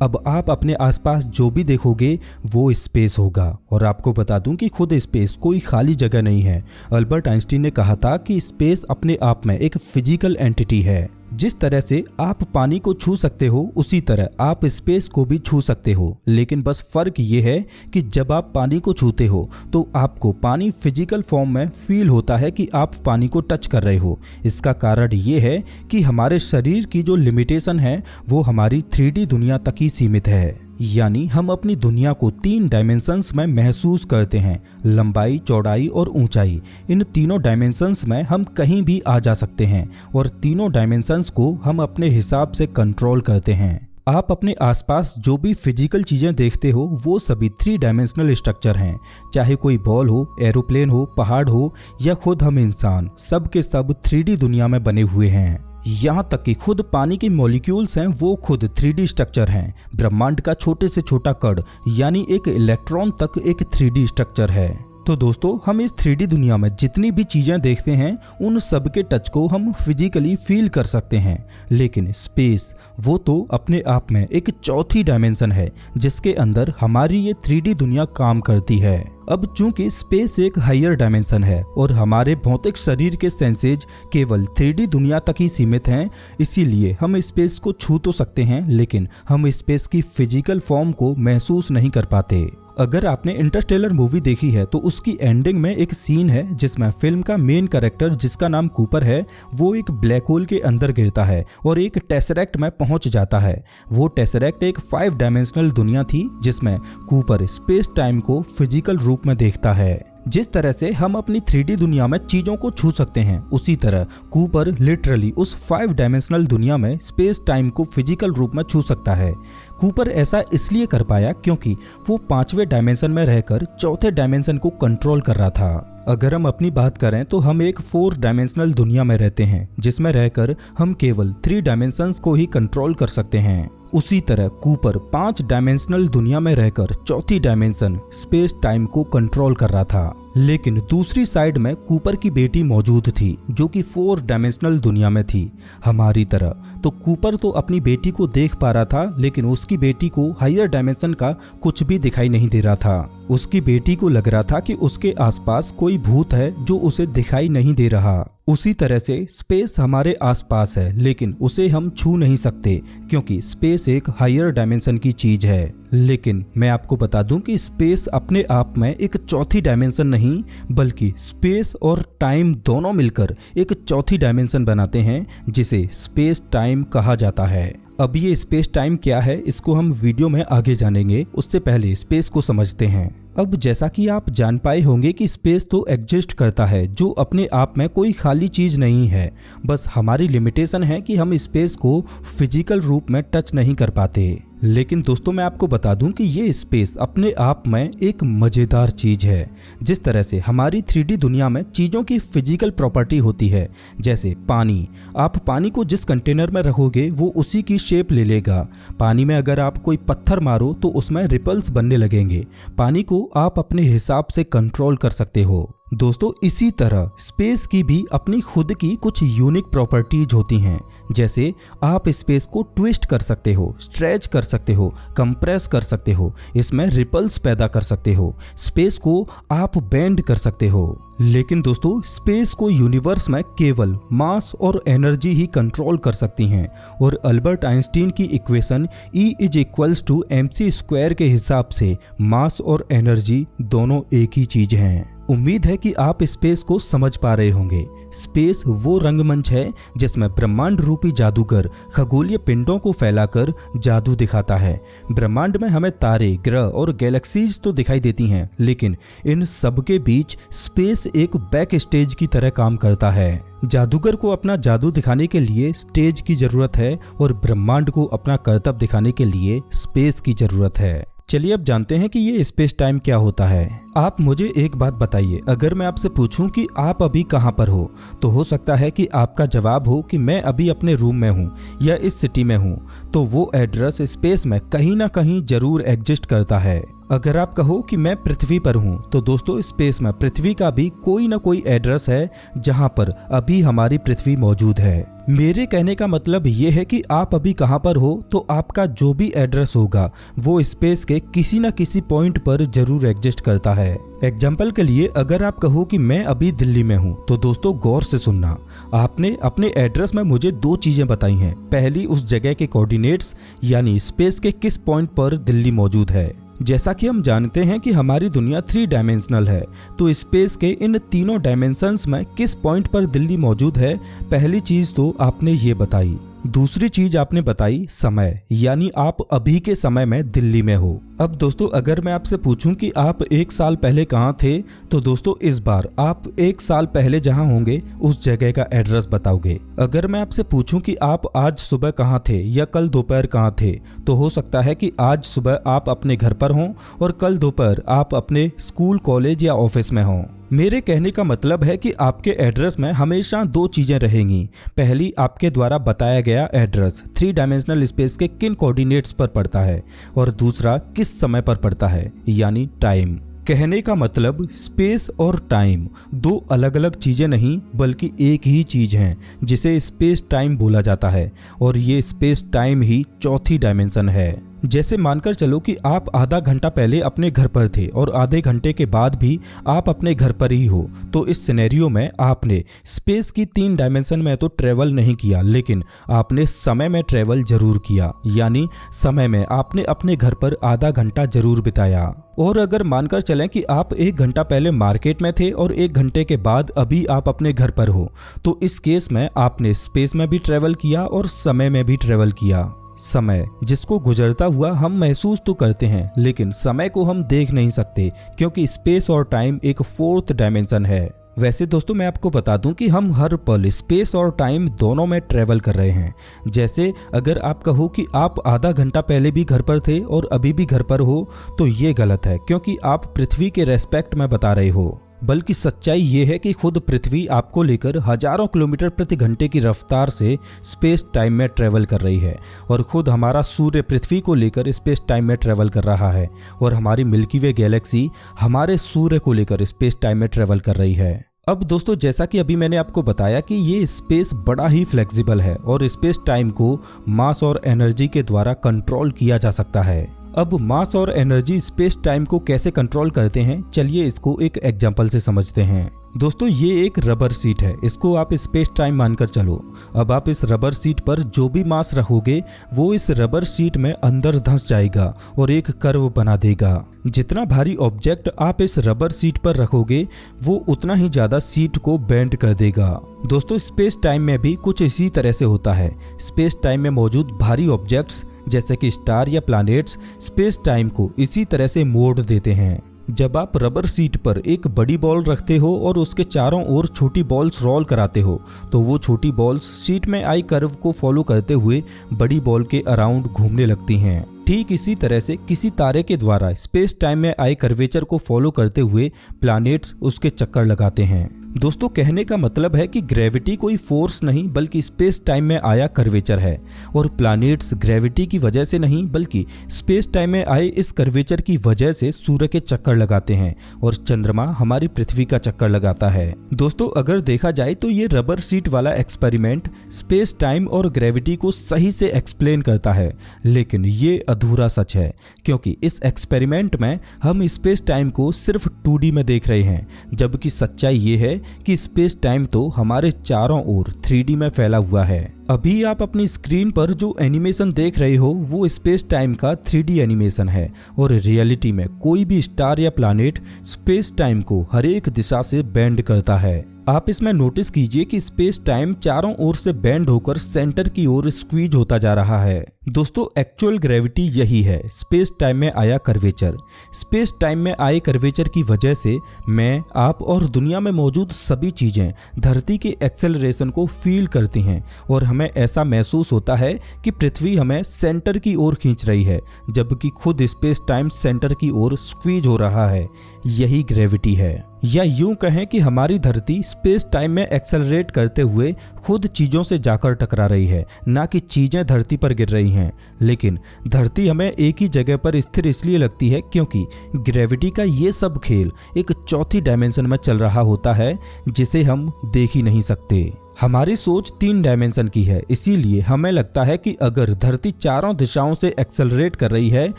अब आप अपने आसपास जो भी देखोगे वो स्पेस होगा, और आपको बता दूं कि खुद स्पेस कोई खाली जगह नहीं है। अल्बर्ट आइंस्टीन ने कहा था कि स्पेस अपने आप में एक फिजिकल एंटिटी है। जिस तरह से आप पानी को छू सकते हो उसी तरह आप स्पेस को भी छू सकते हो, लेकिन बस फर्क ये है कि जब आप पानी को छूते हो तो आपको पानी फिजिकल फॉर्म में फील होता है कि आप पानी को टच कर रहे हो। इसका कारण ये है कि हमारे शरीर की जो लिमिटेशन है वो हमारी 3D दुनिया तक ही सीमित है, यानी हम अपनी दुनिया को 3 डायमेंशंस में महसूस करते हैं, लंबाई, चौड़ाई और ऊंचाई। इन तीनों डायमेंशंस में हम कहीं भी आ जा सकते हैं और तीनों डायमेंशंस को हम अपने हिसाब से कंट्रोल करते हैं। आप अपने आसपास जो भी फिजिकल चीजें देखते हो वो सभी 3 डायमेंशनल स्ट्रक्चर हैं, चाहे कोई बॉल हो, एरोप्लेन हो, पहाड़ हो या खुद हम इंसान, सब के सब 3D दुनिया में बने हुए हैं। यहाँ तक कि खुद पानी के मॉलिक्यूल्स हैं वो खुद 3D स्ट्रक्चर हैं। ब्रह्मांड का छोटे से छोटा कण यानी एक इलेक्ट्रॉन तक एक 3D स्ट्रक्चर है। तो दोस्तों, हम इस 3D दुनिया में जितनी भी चीजें देखते हैं उन सब के टच को हम फिजिकली फील कर सकते हैं, लेकिन स्पेस वो तो अपने आप में एक चौथी डायमेंशन है जिसके अंदर हमारी ये 3D दुनिया काम करती है। अब चूंकि स्पेस एक हायर डायमेंशन है और हमारे भौतिक शरीर के सेंसेज केवल 3D दुनिया तक ही सीमित हैं, इसीलिए हम स्पेस को छू तो सकते हैं लेकिन हम स्पेस की फिजिकल फॉर्म को महसूस नहीं कर पाते। अगर आपने इंटरस्टेलर मूवी देखी है तो उसकी एंडिंग में एक सीन है जिसमें फिल्म का मेन कैरेक्टर जिसका नाम कूपर है वो एक ब्लैक होल के अंदर गिरता है और एक टेसरेक्ट में पहुंच जाता है। वो टेसरेक्ट एक 5 डायमेंशनल दुनिया थी जिसमें कूपर स्पेस टाइम को फिजिकल रूप में देखता है। जिस तरह से हम अपनी 3D दुनिया में चीजों को छू सकते हैं उसी तरह कूपर लिटरली उस 5 डायमेंशनल दुनिया में स्पेस टाइम को फिजिकल रूप में छू सकता है। कूपर ऐसा इसलिए कर पाया क्योंकि वो 5वें डायमेंशन में रहकर चौथे डायमेंशन को कंट्रोल कर रहा था। अगर हम अपनी बात करें तो हम एक 4 डायमेंशनल दुनिया में रहते हैं जिसमें रहकर हम केवल 3 डायमेंशंस को ही कंट्रोल कर सकते हैं। उसी तरह कूपर 5 डायमेंशनल दुनिया में रहकर चौथी डायमेंशन स्पेस टाइम को कंट्रोल कर रहा था। लेकिन दूसरी साइड में कूपर की बेटी मौजूद थी जो कि 4 डायमेंशनल दुनिया में थी हमारी तरह। तो कूपर तो अपनी बेटी को देख पा रहा था लेकिन उसकी बेटी को हायर डायमेंशन का कुछ भी दिखाई नहीं दे रहा था। उसकी बेटी को लग रहा था कि उसके आसपास कोई भूत है जो उसे दिखाई नहीं दे रहा। उसी तरह से स्पेस हमारे आसपास है लेकिन उसे हम छू नहीं सकते क्योंकि स्पेस एक हायर डायमेंशन की चीज है। लेकिन मैं आपको बता दूं कि स्पेस अपने आप में एक चौथी डायमेंशन नहीं बल्कि स्पेस और टाइम दोनों मिलकर एक चौथी डायमेंशन बनाते हैं जिसे स्पेस टाइम कहा जाता है। अब ये स्पेस टाइम क्या है इसको हम वीडियो में आगे जानेंगे, उससे पहले स्पेस को समझते हैं। अब जैसा कि आप जान पाए होंगे कि स्पेस तो एग्जिस्ट करता है जो अपने आप में कोई खाली चीज नहीं है, बस हमारी लिमिटेशन है कि हम स्पेस को फिजिकल रूप में टच नहीं कर पाते। लेकिन दोस्तों, मैं आपको बता दूं कि ये स्पेस अपने आप में एक मजेदार चीज है। जिस तरह से हमारी 3D दुनिया में चीजों की फिजिकल प्रॉपर्टी होती है, जैसे पानी, आप पानी को जिस कंटेनर में रखोगे वो उसी की शेप ले लेगा। पानी में अगर आप कोई पत्थर मारो तो उसमें रिपल्स बनने लगेंगे। पानी को आप अपने हिसाब से कंट्रोल कर सकते हो। दोस्तों, इसी तरह स्पेस की भी अपनी खुद की कुछ यूनिक प्रॉपर्टीज होती हैं, जैसे आप स्पेस को ट्विस्ट कर सकते हो, स्ट्रेच कर सकते हो, कंप्रेस कर सकते हो, इसमें रिपल्स पैदा कर सकते हो, स्पेस को आप बेंड कर सकते हो। लेकिन दोस्तों, स्पेस को यूनिवर्स में केवल मास और एनर्जी ही कंट्रोल कर सकती हैं और अल्बर्ट आइंस्टीन की इक्वेशन E=mc² के हिसाब से मास और एनर्जी दोनों एक ही चीज हैं। उम्मीद है कि आप स्पेस को समझ पा रहे होंगे। स्पेस वो रंगमंच है जिसमें ब्रह्मांड रूपी जादूगर खगोलीय पिंडों को फैलाकर जादू दिखाता है। ब्रह्मांड में हमें तारे, ग्रह और गैलेक्सीज तो दिखाई देती हैं, लेकिन इन सब के बीच स्पेस एक बैक स्टेज की तरह काम करता है। जादूगर को अपना जादू दिखाने के लिए स्टेज की जरूरत है और ब्रह्मांड को अपना करतब दिखाने के लिए स्पेस की जरूरत है। चलिए अब जानते हैं कि ये स्पेस टाइम क्या होता है। आप मुझे एक बात बताइए, अगर मैं आपसे पूछूं कि आप अभी कहां पर हो, तो हो सकता है कि आपका जवाब हो कि मैं अभी अपने रूम में हूं या इस सिटी में हूं, तो वो एड्रेस स्पेस में कहीं ना कहीं जरूर एग्जिस्ट करता है। अगर आप कहो कि मैं पृथ्वी पर हूं, तो दोस्तों स्पेस में पृथ्वी का भी कोई ना कोई एड्रेस है जहां पर अभी हमारी पृथ्वी मौजूद है। मेरे कहने का मतलब ये है कि आप अभी कहाँ पर हो तो आपका जो भी एड्रेस होगा वो स्पेस के किसी न किसी पॉइंट पर जरूर एग्जिस्ट करता है। एग्जाम्पल के लिए अगर आप कहो कि मैं अभी दिल्ली में हूँ तो दोस्तों गौर से सुनना, आपने अपने एड्रेस में मुझे दो चीजें बताई हैं। पहली, उस जगह के कोऑर्डिनेट्स यानी स्पेस के किस पॉइंट पर दिल्ली मौजूद है। जैसा कि हम जानते हैं कि हमारी दुनिया 3 डायमेंशनल है, तो स्पेस के इन तीनों डायमेंशंस में किस पॉइंट पर दिल्ली मौजूद है, पहली चीज तो आपने ये बताई। दूसरी चीज आपने बताई समय, यानी आप अभी के समय में दिल्ली में हो। अब दोस्तों अगर मैं आपसे पूछूं कि आप 1 साल पहले कहाँ थे, तो दोस्तों इस बार आप 1 साल पहले जहाँ होंगे उस जगह का एड्रेस बताओगे। अगर मैं आपसे पूछूं कि आप आज सुबह कहाँ थे या कल दोपहर कहाँ थे, तो हो सकता है कि आज सुबह आप अपने घर पर हों और कल दोपहर आप अपने स्कूल, कॉलेज या ऑफिस में हों। मेरे कहने का मतलब है कि आपके एड्रेस में हमेशा 2 चीजें रहेंगी। पहली, आपके द्वारा बताया गया एड्रेस 3 डायमेंशनल स्पेस के किन कोऑर्डिनेट्स पर पड़ता है, और दूसरा किस समय पर पड़ता है, यानी टाइम। कहने का मतलब स्पेस और टाइम 2 अलग अलग चीजें नहीं बल्कि एक ही चीज हैं जिसे स्पेस टाइम बोला जाता है, और ये स्पेस टाइम ही चौथी डायमेंशन है। जैसे मानकर चलो कि आप आधा घंटा पहले अपने घर पर थे और आधे घंटे के बाद भी आप अपने घर पर ही हो, तो इस सिनेरियो में आपने स्पेस की 3 डायमेंशन में तो ट्रेवल नहीं किया, लेकिन आपने समय में ट्रेवल जरूर किया, यानी समय में आपने अपने घर पर आधा घंटा जरूर बिताया। और अगर मानकर चलें कि आप 1 घंटा पहले मार्केट में थे और 1 घंटे के बाद अभी आप अपने घर पर हो, तो इस केस में आपने स्पेस में भी ट्रेवल किया और समय में भी ट्रेवल किया। समय जिसको गुजरता हुआ हम महसूस तो करते हैं, लेकिन समय को हम देख नहीं सकते क्योंकि स्पेस और टाइम एक 4th डायमेंशन है। वैसे दोस्तों मैं आपको बता दूं कि हम हर पल स्पेस और टाइम दोनों में ट्रेवल कर रहे हैं। जैसे अगर आप कहो कि आप आधा घंटा पहले भी घर पर थे और अभी भी घर पर हो, तो ये गलत है क्योंकि आप पृथ्वी के रेस्पेक्ट में बता रहे हो। बल्कि सच्चाई ये है कि खुद पृथ्वी आपको लेकर हजारों किलोमीटर प्रति घंटे की रफ्तार से स्पेस टाइम में ट्रेवल कर रही है, और खुद हमारा सूर्य पृथ्वी को लेकर स्पेस टाइम में ट्रेवल कर रहा है, और हमारी मिल्की वे गैलेक्सी हमारे सूर्य को लेकर स्पेस टाइम में ट्रेवल कर रही है। अब दोस्तों जैसा कि अभी मैंने आपको बताया कि ये स्पेस बड़ा ही फ्लेक्सिबल है और स्पेस टाइम को मास और एनर्जी के द्वारा कंट्रोल किया जा सकता है। अब मास और एनर्जी स्पेस टाइम को कैसे कंट्रोल करते हैं, चलिए इसको एक एग्जांपल से समझते हैं। दोस्तों ये एक रबर सीट है, इसको आप स्पेस टाइम मानकर चलो। अब आप इस रबर सीट पर जो भी मास रखोगे वो इस रबर सीट में अंदर धंस जाएगा और एक कर्व बना देगा। जितना भारी ऑब्जेक्ट आप इस रबर सीट पर रखोगे वो उतना ही ज्यादा सीट को बेंड कर देगा। दोस्तों स्पेस टाइम में भी कुछ इसी तरह से होता है। स्पेस टाइम में मौजूद भारी ऑब्जेक्ट्स जैसे कि स्टार या प्लैनेट्स स्पेस टाइम को इसी तरह से मोड़ देते हैं। जब आप रबर सीट पर एक बड़ी बॉल रखते हो और उसके चारों ओर छोटी बॉल्स रोल कराते हो, तो वो छोटी बॉल्स सीट में आई कर्व को फॉलो करते हुए बड़ी बॉल के अराउंड घूमने लगती हैं। ठीक इसी तरह से किसी तारे के द्वारा स्पेस टाइम में आई कर्वेचर को फॉलो करते हुए प्लैनेट्स उसके चक्कर लगाते हैं। दोस्तों कहने का मतलब है कि ग्रेविटी कोई फोर्स नहीं बल्कि स्पेस टाइम में आया कर्वेचर है, और प्लैनेट्स ग्रेविटी की वजह से नहीं बल्कि स्पेस टाइम में आए इस कर्वेचर की वजह से सूर्य के चक्कर लगाते हैं, और चंद्रमा हमारी पृथ्वी का चक्कर लगाता है। दोस्तों अगर देखा जाए तो ये रबर सीट वाला एक्सपेरिमेंट स्पेस टाइम और ग्रेविटी को सही से एक्सप्लेन करता है, लेकिन ये अधूरा सच है क्योंकि इस एक्सपेरिमेंट में हम स्पेस टाइम को सिर्फ 2D में देख रहे हैं, जबकि सच्चाई ये है कि स्पेस टाइम तो हमारे चारों ओर 3D में फैला हुआ है। अभी आप अपनी स्क्रीन पर जो एनिमेशन देख रहे हो वो स्पेस टाइम का 3D एनिमेशन है, और रियलिटी में कोई भी स्टार या प्लैनेट स्पेस टाइम को हर एक दिशा से बेंड करता है। आप इसमें नोटिस कीजिए कि स्पेस टाइम चारों ओर से बेंड होकर सेंटर की ओर स्क्वीज होता जा रहा है। दोस्तों एक्चुअल ग्रेविटी यही है, स्पेस टाइम में आया कर्वेचर। स्पेस टाइम में आए कर्वेचर की वजह से मैं, आप और दुनिया में मौजूद सभी चीजें धरती के एक्सेलरेशन को फील करती हैं, और हमें ऐसा महसूस होता है कि पृथ्वी हमें सेंटर की ओर खींच रही है, जबकि खुद स्पेस टाइम सेंटर की ओर स्क्वीज हो रहा है। यही ग्रेविटी है, या यूं कहें कि हमारी धरती स्पेस टाइम में एक्सेलरेट करते हुए खुद चीजों से जाकर टकरा रही है, ना कि चीजें धरती पर गिर रही हैं। लेकिन धरती हमें एक ही जगह पर स्थिर इसलिए लगती है क्योंकि ग्रेविटी का ये सब खेल एक चौथी डायमेंशन में चल रहा होता है जिसे हम देख ही नहीं सकते। हमारी सोच 3 डायमेंशन की है, इसीलिए हमें लगता है कि अगर धरती चारों दिशाओं से एक्सेलरेट कर रही है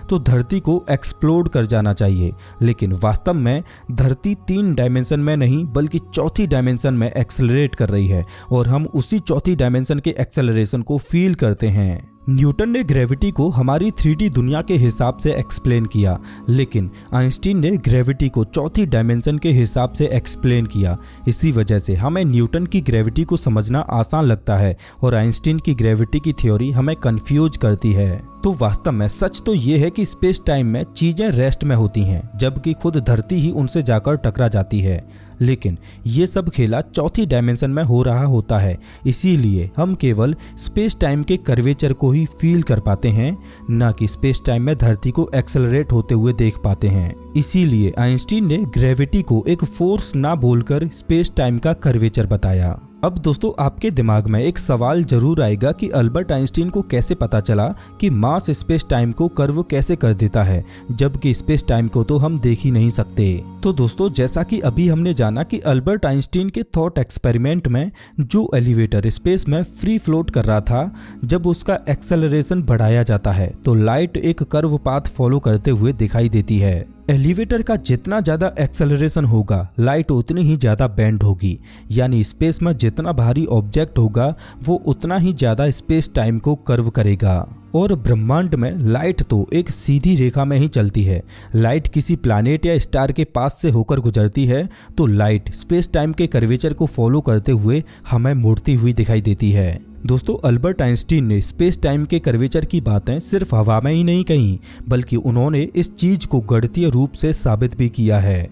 तो धरती को एक्सप्लोड कर जाना चाहिए। लेकिन वास्तव में धरती 3 डायमेंशन में नहीं बल्कि चौथी डायमेंशन में एक्सेलरेट कर रही है और हम उसी चौथी डायमेंशन के एक्सेलरेशन को फील करते हैं। न्यूटन ने ग्रेविटी को हमारी 3D दुनिया के हिसाब से एक्सप्लेन किया, लेकिन आइंस्टीन ने ग्रेविटी को चौथी डायमेंशन के हिसाब से एक्सप्लेन किया। इसी वजह से हमें न्यूटन की ग्रेविटी को समझना आसान लगता है और आइंस्टीन की ग्रेविटी की थ्योरी हमें कंफ्यूज करती है। तो वास्तव में सच तो ये है कि स्पेस टाइम में चीजें रेस्ट में होती हैं, जबकि खुद धरती ही उनसे जाकर टकरा जाती है। लेकिन ये सब खेला चौथी डायमेंशन में हो रहा होता है, इसीलिए हम केवल स्पेस टाइम के कर्वेचर को ही फील कर पाते हैं, ना कि स्पेस टाइम में धरती को एक्सेलरेट होते हुए देख पाते हैं। इसीलिए आइंस्टीन ने ग्रेविटी को एक फोर्स ना बोलकर स्पेस टाइम का कर्वेचर बताया। अब दोस्तों आपके दिमाग में एक सवाल जरूर आएगा कि अल्बर्ट आइंस्टीन को कैसे पता चला कि मास स्पेस टाइम को कर्व कैसे कर देता है, जबकि स्पेस टाइम को तो हम देख ही नहीं सकते। तो दोस्तों जैसा कि अभी हमने जाना कि अल्बर्ट आइंस्टीन के थॉट एक्सपेरिमेंट में जो एलिवेटर स्पेस में फ्री फ्लोट कर रहा था, जब उसका एक्सेलरेशन बढ़ाया जाता है तो लाइट एक कर्व पाथ फॉलो करते हुए दिखाई देती है। एलिवेटर का जितना ज्यादा एक्सेलरेशन होगा लाइट उतनी ही ज्यादा बेंड होगी, यानी स्पेस में जितना भारी ऑब्जेक्ट होगा वो उतना ही ज्यादा स्पेस टाइम को कर्व करेगा। और ब्रह्मांड में लाइट तो एक सीधी रेखा में ही चलती है। लाइट किसी प्लैनेट या स्टार के पास से होकर गुजरती है तो लाइट स्पेस टाइम के कर्वेचर को फॉलो करते हुए हमें मुड़ती हुई दिखाई देती है। दोस्तों अल्बर्ट आइंस्टीन ने स्पेस टाइम के कर्वेचर की बातें सिर्फ हवा में ही नहीं कही, बल्कि उन्होंने इस चीज को गणितीय रूप से साबित भी किया है।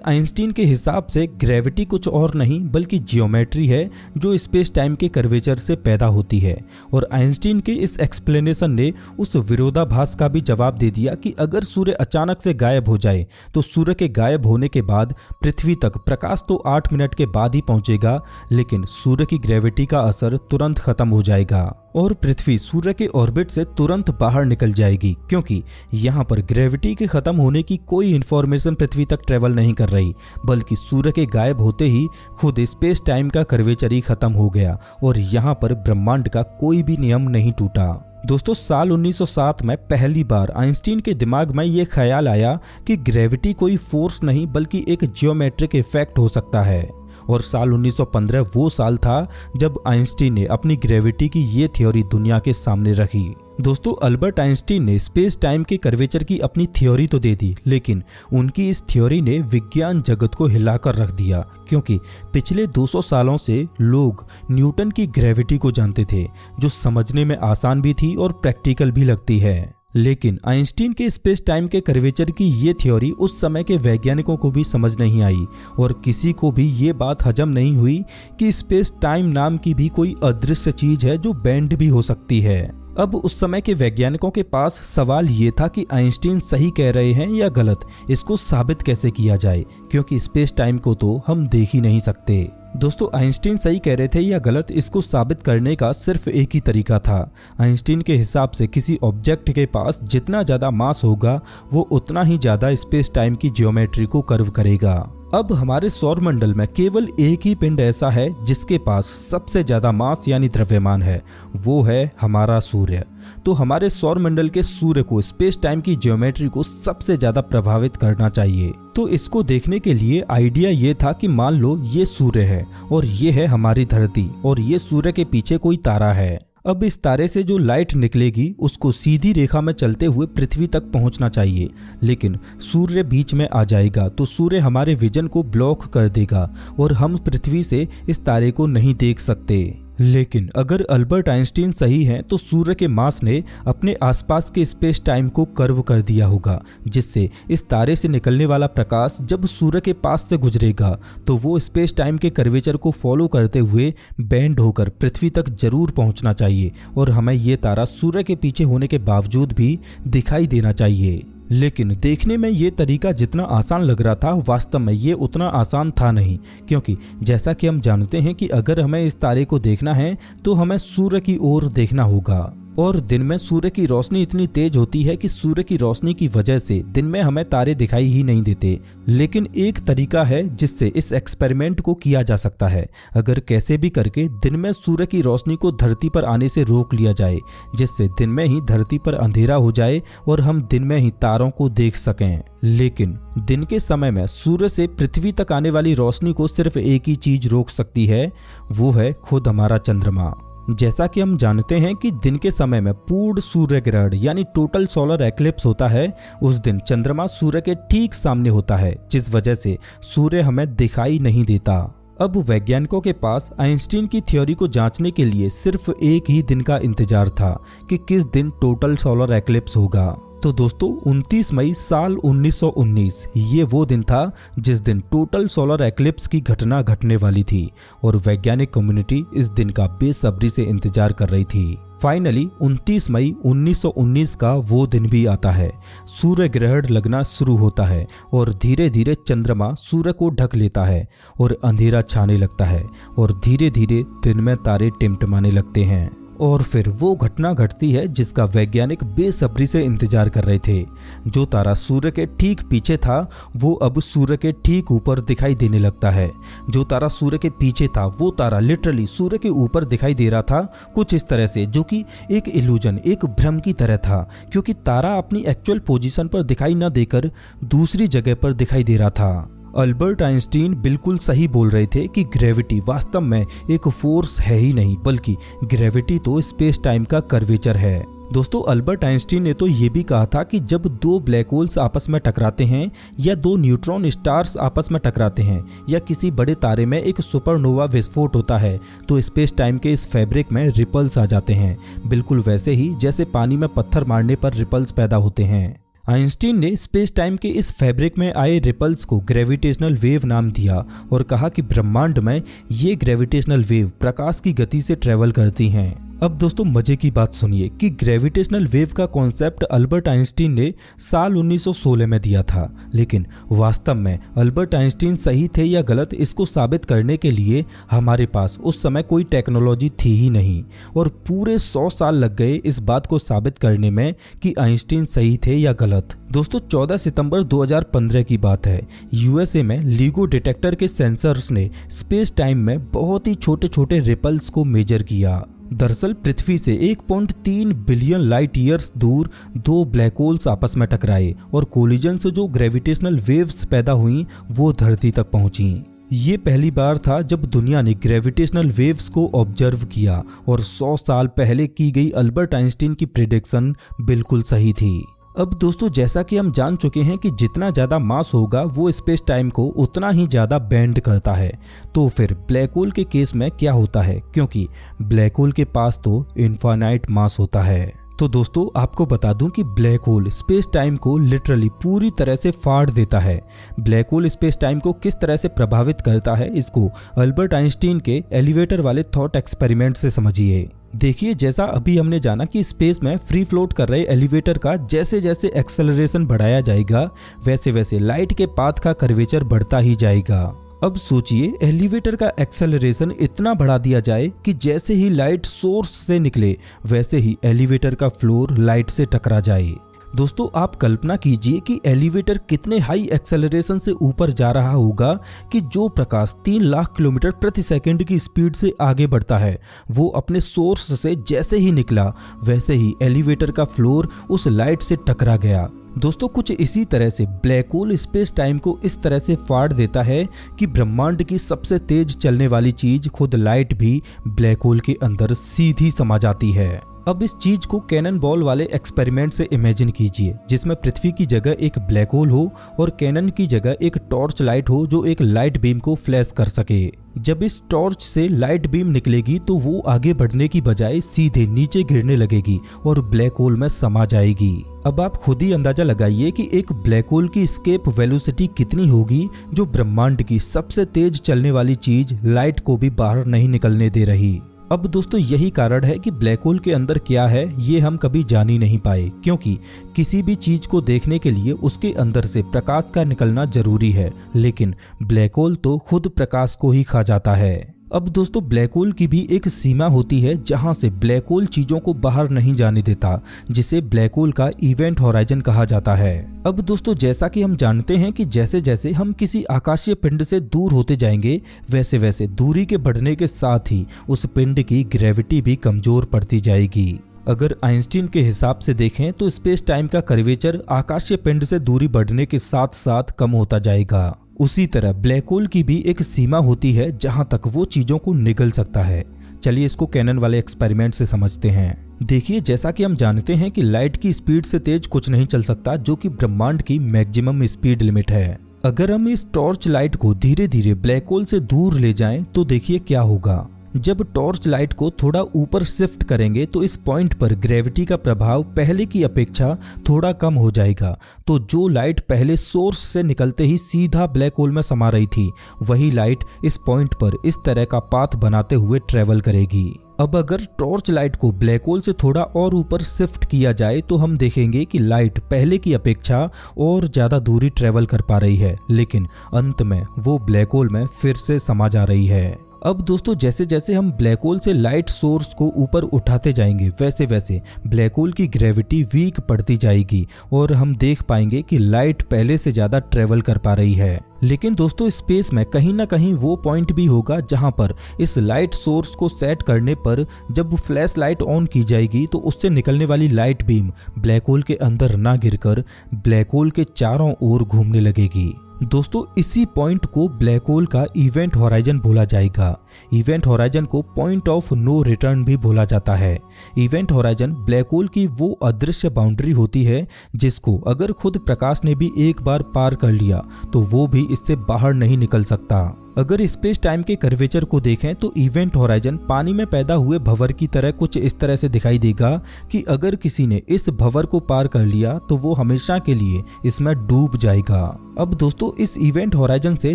आइंस्टीन के हिसाब से ग्रेविटी कुछ और नहीं बल्कि जियोमेट्री है जो स्पेस टाइम के कर्वेचर से पैदा होती है। और आइंस्टीन के इस एक्सप्लेनेशन ने उस विरोधाभास का भी जवाब दे दिया कि अगर सूर्य अचानक से गायब हो जाए तो सूर्य के गायब होने के बाद पृथ्वी तक प्रकाश तो 8 मिनट के बाद ही पहुंचेगा, लेकिन सूर्य की ग्रेविटी का असर तुरंत खत्म हो जाएगा और पृथ्वी सूर्य के ऑर्बिट से तुरंत बाहर निकल जाएगी, क्योंकि यहाँ पर ग्रेविटी के खत्म होने की कोई इन्फॉर्मेशन पृथ्वी तक ट्रेवल नहीं कर रही, बल्कि सूर्य के गायब होते ही खुद स्पेस टाइम का कर्वेचर ही खत्म हो गया और यहाँ पर ब्रह्मांड का कोई भी नियम नहीं टूटा। दोस्तों साल 1907 में पहली बार आइंस्टीन के दिमाग में ये ख्याल आया कि ग्रेविटी कोई फोर्स नहीं बल्कि एक जियोमेट्रिक इफेक्ट हो सकता है। और साल 1915 वो साल था जब आइंस्टीन ने अपनी ग्रेविटी की ये थ्योरी दुनिया के सामने रखी। दोस्तों अल्बर्ट आइंस्टीन ने स्पेस टाइम के कर्वेचर की अपनी थ्योरी तो दे दी, लेकिन उनकी इस थ्योरी ने विज्ञान जगत को हिलाकर रख दिया, क्योंकि पिछले 200 सालों से लोग न्यूटन की ग्रेविटी को जानते थे, जो समझने में आसान भी थी और प्रैक्टिकल भी लगती है। लेकिन आइंस्टीन के स्पेस टाइम के कर्वेचर की ये थ्योरी उस समय के वैज्ञानिकों को भी समझ नहीं आई और किसी को भी ये बात हजम नहीं हुई कि स्पेस टाइम नाम की भी कोई अदृश्य चीज है जो बेंड भी हो सकती है। अब उस समय के वैज्ञानिकों के पास सवाल ये था कि आइंस्टीन सही कह रहे हैं या गलत, इसको साबित कैसे किया जाए, क्योंकि स्पेस टाइम को तो हम देख ही नहीं सकते। दोस्तों आइंस्टीन सही कह रहे थे या गलत, इसको साबित करने का सिर्फ एक ही तरीका था। आइंस्टीन के हिसाब से किसी ऑब्जेक्ट के पास जितना ज्यादा मास होगा वो उतना ही ज्यादा स्पेस टाइम की जियोमेट्री को कर्व करेगा। अब हमारे सौरमंडल में केवल एक ही पिंड ऐसा है जिसके पास सबसे ज्यादा मास यानी द्रव्यमान है, वो है हमारा सूर्य। तो हमारे सौरमंडल के सूर्य को स्पेस टाइम की ज्योमेट्री को सबसे ज्यादा प्रभावित करना चाहिए। तो इसको देखने के लिए आइडिया ये था कि मान लो ये सूर्य है और ये है हमारी धरती और ये सूर्य के पीछे कोई तारा है। अब इस तारे से जो लाइट निकलेगी उसको सीधी रेखा में चलते हुए पृथ्वी तक पहुंचना चाहिए, लेकिन सूर्य बीच में आ जाएगा तो सूर्य हमारे विजन को ब्लॉक कर देगा और हम पृथ्वी से इस तारे को नहीं देख सकते। लेकिन अगर अल्बर्ट आइंस्टीन सही हैं तो सूर्य के मास ने अपने आसपास के स्पेस टाइम को कर्व कर दिया होगा, जिससे इस तारे से निकलने वाला प्रकाश जब सूर्य के पास से गुजरेगा तो वो स्पेस टाइम के कर्वेचर को फॉलो करते हुए बेंड होकर पृथ्वी तक जरूर पहुंचना चाहिए और हमें ये तारा सूर्य के पीछे होने के बावजूद भी दिखाई देना चाहिए। लेकिन देखने में ये तरीका जितना आसान लग रहा था, वास्तव में ये उतना आसान था नहीं, क्योंकि जैसा कि हम जानते हैं कि अगर हमें इस तारे को देखना है तो हमें सूर्य की ओर देखना होगा। और दिन में सूर्य की रोशनी इतनी तेज होती है कि सूर्य की रोशनी की वजह से दिन में हमें तारे दिखाई ही नहीं देते। लेकिन एक तरीका है जिससे इस एक्सपेरिमेंट को किया जा सकता है। अगर कैसे भी करके दिन में सूर्य की रोशनी को धरती पर आने से रोक लिया जाए, जिससे दिन में ही धरती पर अंधेरा हो जाए और हम दिन में ही तारों को देख सकें। लेकिन दिन के समय में सूर्य से पृथ्वी तक आने वाली रोशनी को सिर्फ एक ही चीज रोक सकती है, वो है खुद हमारा चंद्रमा। जैसा कि हम जानते हैं कि दिन के समय में पूर्ण सूर्य ग्रहण यानी टोटल सोलर एक्लिप्स होता है, उस दिन चंद्रमा सूर्य के ठीक सामने होता है, जिस वजह से सूर्य हमें दिखाई नहीं देता। अब वैज्ञानिकों के पास आइंस्टीन की थ्योरी को जांचने के लिए सिर्फ एक ही दिन का इंतजार था कि किस दिन टोटल सोलर एक्लिप्स होगा। तो दोस्तों 29 मई साल 1919 ये वो दिन था जिस दिन टोटल सोलर एक्लिप्स की घटना घटने वाली थी और वैज्ञानिक कम्युनिटी इस दिन का बेसब्री से इंतजार कर रही थी। फाइनली 29 मई 1919 का वो दिन भी आता है। सूर्य ग्रहण लगना शुरू होता है और धीरे धीरे चंद्रमा सूर्य को ढक लेता है और अंधेरा छाने लगता है और धीरे धीरे दिन में तारे टिमटिमाने लगते हैं। और फिर वो घटना घटती है जिसका वैज्ञानिक बेसब्री से इंतजार कर रहे थे। जो तारा सूर्य के ठीक पीछे था वो अब सूर्य के ठीक ऊपर दिखाई देने लगता है। जो तारा सूर्य के पीछे था वो तारा लिटरली सूर्य के ऊपर दिखाई दे रहा था, कुछ इस तरह से, जो कि एक इल्यूजन, एक भ्रम की तरह था, क्योंकि तारा अपनी एक्चुअल पोजीशन पर दिखाई न देकर दूसरी जगह पर दिखाई दे रहा था। अल्बर्ट आइंस्टीन बिल्कुल सही बोल रहे थे कि ग्रेविटी वास्तव में एक फोर्स है ही नहीं, बल्कि ग्रेविटी तो स्पेस टाइम का कर्वेचर है। दोस्तों अल्बर्ट आइंस्टीन ने तो ये भी कहा था कि जब दो ब्लैक होल्स आपस में टकराते हैं या दो न्यूट्रॉन स्टार्स आपस में टकराते हैं या किसी बड़े तारे में एक सुपरनोवा विस्फोट होता है तो स्पेस टाइम के इस फैब्रिक में रिपल्स आ जाते हैं, बिल्कुल वैसे ही जैसे पानी में पत्थर मारने पर रिपल्स पैदा होते हैं। आइंस्टीन ने स्पेस टाइम के इस फैब्रिक में आए रिपल्स को ग्रेविटेशनल वेव नाम दिया और कहा कि ब्रह्मांड में ये ग्रेविटेशनल वेव प्रकाश की गति से ट्रेवल करती हैं। अब दोस्तों मजे की बात सुनिए कि ग्रेविटेशनल वेव का कॉन्सेप्ट अल्बर्ट आइंस्टीन ने साल 1916 में दिया था, लेकिन वास्तव में अल्बर्ट आइंस्टीन सही थे या गलत इसको साबित करने के लिए हमारे पास उस समय कोई टेक्नोलॉजी थी ही नहीं और पूरे 100 साल लग गए इस बात को साबित करने में कि आइंस्टीन सही थे या गलत। दोस्तों 14 सितंबर 2015 की बात है। यूएसए में लीगो डिटेक्टर के सेंसर्स ने स्पेस टाइम में बहुत ही छोटे छोटे रिपल्स को मेजर किया। दरअसल पृथ्वी से 1.3 बिलियन लाइट ईयर्स दूर दो ब्लैक होल्स आपस में टकराए और कोलिजन से जो ग्रेविटेशनल वेव्स पैदा हुई वो धरती तक पहुंची। ये पहली बार था जब दुनिया ने ग्रेविटेशनल वेव्स को ऑब्जर्व किया और 100 साल पहले की गई अल्बर्ट आइंस्टीन की प्रेडिक्शन बिल्कुल सही थी। अब दोस्तों जैसा कि हम जान चुके हैं कि जितना ज़्यादा मास होगा वो स्पेस टाइम को उतना ही ज़्यादा बेंड करता है, तो फिर ब्लैक होल के केस में क्या होता है, क्योंकि ब्लैक होल के पास तो इनफाइनाइट मास होता है। तो दोस्तों आपको बता दूं कि ब्लैक होल स्पेस टाइम को लिटरली पूरी तरह से फाड़ देता है। ब्लैक होल स्पेस टाइम को किस तरह से प्रभावित करता है इसको अल्बर्ट आइंस्टीन के एलिवेटर वाले थॉट एक्सपेरिमेंट से समझिए। देखिए जैसा अभी हमने जाना कि स्पेस में फ्री फ्लोट कर रहे एलिवेटर का जैसे जैसे एक्सेलरेशन बढ़ाया जाएगा वैसे वैसे लाइट के पाथ का कर्वेचर बढ़ता ही जाएगा। अब सोचिए एलिवेटर का एक्सेलरेशन इतना बढ़ा दिया जाए कि जैसे ही लाइट सोर्स से निकले वैसे ही एलिवेटर का फ्लोर लाइट से टकरा जाए। दोस्तों आप कल्पना कीजिए कि एलिवेटर कितने हाई एक्सेलरेशन से ऊपर जा रहा होगा कि जो प्रकाश 3 लाख किलोमीटर प्रति सेकंड की स्पीड से आगे बढ़ता है वो अपने सोर्स से जैसे ही निकला वैसे ही एलिवेटर का फ्लोर उस लाइट से टकरा गया। दोस्तों कुछ इसी तरह से ब्लैक होल स्पेस टाइम को इस तरह से फाड़ देता है कि ब्रह्मांड की सबसे तेज चलने वाली चीज खुद लाइट भी ब्लैक होल के अंदर सीधी समा जाती है। अब इस चीज को कैनन बॉल वाले एक्सपेरिमेंट से इमेजिन कीजिए जिसमें पृथ्वी की जगह एक ब्लैक होल हो और कैनन की जगह एक टॉर्च लाइट हो जो एक लाइट बीम को फ्लैश कर सके। जब इस टॉर्च से लाइट बीम निकलेगी तो वो आगे बढ़ने की बजाय सीधे नीचे गिरने लगेगी और ब्लैक होल में समा जाएगी। अब आप खुद ही अंदाजा लगाइए कि एक ब्लैक होल की एस्केप वेलोसिटी कितनी होगी जो ब्रह्मांड की सबसे तेज चलने वाली चीज लाइट को भी बाहर नहीं निकलने दे रही। अब दोस्तों यही कारण है कि ब्लैक होल के अंदर क्या है ये हम कभी जान ही नहीं पाए, क्योंकि किसी भी चीज को देखने के लिए उसके अंदर से प्रकाश का निकलना जरूरी है, लेकिन ब्लैक होल तो खुद प्रकाश को ही खा जाता है। अब दोस्तों ब्लैक होल की भी एक सीमा होती है जहां से ब्लैक होल चीजों को बाहर नहीं जाने देता, जिसे ब्लैक होल का इवेंट होराइजन कहा जाता है। अब दोस्तों जैसा कि हम जानते हैं कि जैसे जैसे हम किसी आकाशीय पिंड से दूर होते जाएंगे वैसे वैसे दूरी के बढ़ने के साथ ही उस पिंड की ग्रेविटी भी कमजोर पड़ती जाएगी। अगर आइंस्टीन के हिसाब से देखें तो स्पेस टाइम का कर्वेचर आकाशीय पिंड से दूरी बढ़ने के साथ साथ कम होता जाएगा। उसी तरह ब्लैक होल की भी एक सीमा होती है जहां तक वो चीजों को निगल सकता है। चलिए इसको कैनन वाले एक्सपेरिमेंट से समझते हैं। देखिए जैसा कि हम जानते हैं कि लाइट की स्पीड से तेज कुछ नहीं चल सकता, जो कि ब्रह्मांड की मैक्सिमम स्पीड लिमिट है। अगर हम इस टॉर्च लाइट को धीरे धीरे ब्लैक होल से दूर ले जाएं तो देखिए क्या होगा। जब टॉर्च लाइट को थोड़ा ऊपर शिफ्ट करेंगे तो इस पॉइंट पर ग्रेविटी का प्रभाव पहले की अपेक्षा थोड़ा कम हो जाएगा। तो जो लाइट पहले सोर्स से निकलते ही सीधा ब्लैक होल में समा रही थी, वही लाइट इस पॉइंट पर इस तरह का पाथ बनाते हुए ट्रेवल करेगी। अब अगर टॉर्च लाइट को ब्लैक होल से थोड़ा और ऊपर शिफ्ट किया जाए तो हम देखेंगे कि लाइट पहले की अपेक्षा और ज्यादा दूरी ट्रेवल कर पा रही है, लेकिन अंत में वो ब्लैक होल में फिर से समा जा रही है। अब दोस्तों जैसे जैसे हम ब्लैक होल से लाइट सोर्स को ऊपर उठाते जाएंगे वैसे वैसे ब्लैक होल की ग्रेविटी वीक पड़ती जाएगी और हम देख पाएंगे कि लाइट पहले से ज्यादा ट्रेवल कर पा रही है। लेकिन दोस्तों स्पेस में कहीं ना कहीं वो पॉइंट भी होगा जहां पर इस लाइट सोर्स को सेट करने पर जब फ्लैश लाइट ऑन की जाएगी तो उससे निकलने वाली लाइट बीम ब्लैक होल के अंदर ना गिरकर ब्लैक होल के चारों ओर घूमने लगेगी। दोस्तों इसी पॉइंट को ब्लैक होल का इवेंट होराइजन बोला जाएगा। इवेंट होराइजन को पॉइंट ऑफ नो रिटर्न भी बोला जाता है। इवेंट होराइजन ब्लैक होल की वो अदृश्य बाउंड्री होती है जिसको अगर खुद प्रकाश ने भी एक बार पार कर लिया तो वो भी इससे बाहर नहीं निकल सकता। अगर स्पेस टाइम के कर्वेचर को देखें तो इवेंट होराइजन पानी में पैदा हुए भंवर की तरह कुछ इस तरह से दिखाई देगा कि अगर किसी ने इस भंवर को पार कर लिया तो वो हमेशा के लिए इसमें डूब जाएगा। अब दोस्तों इस इवेंट होराइजन से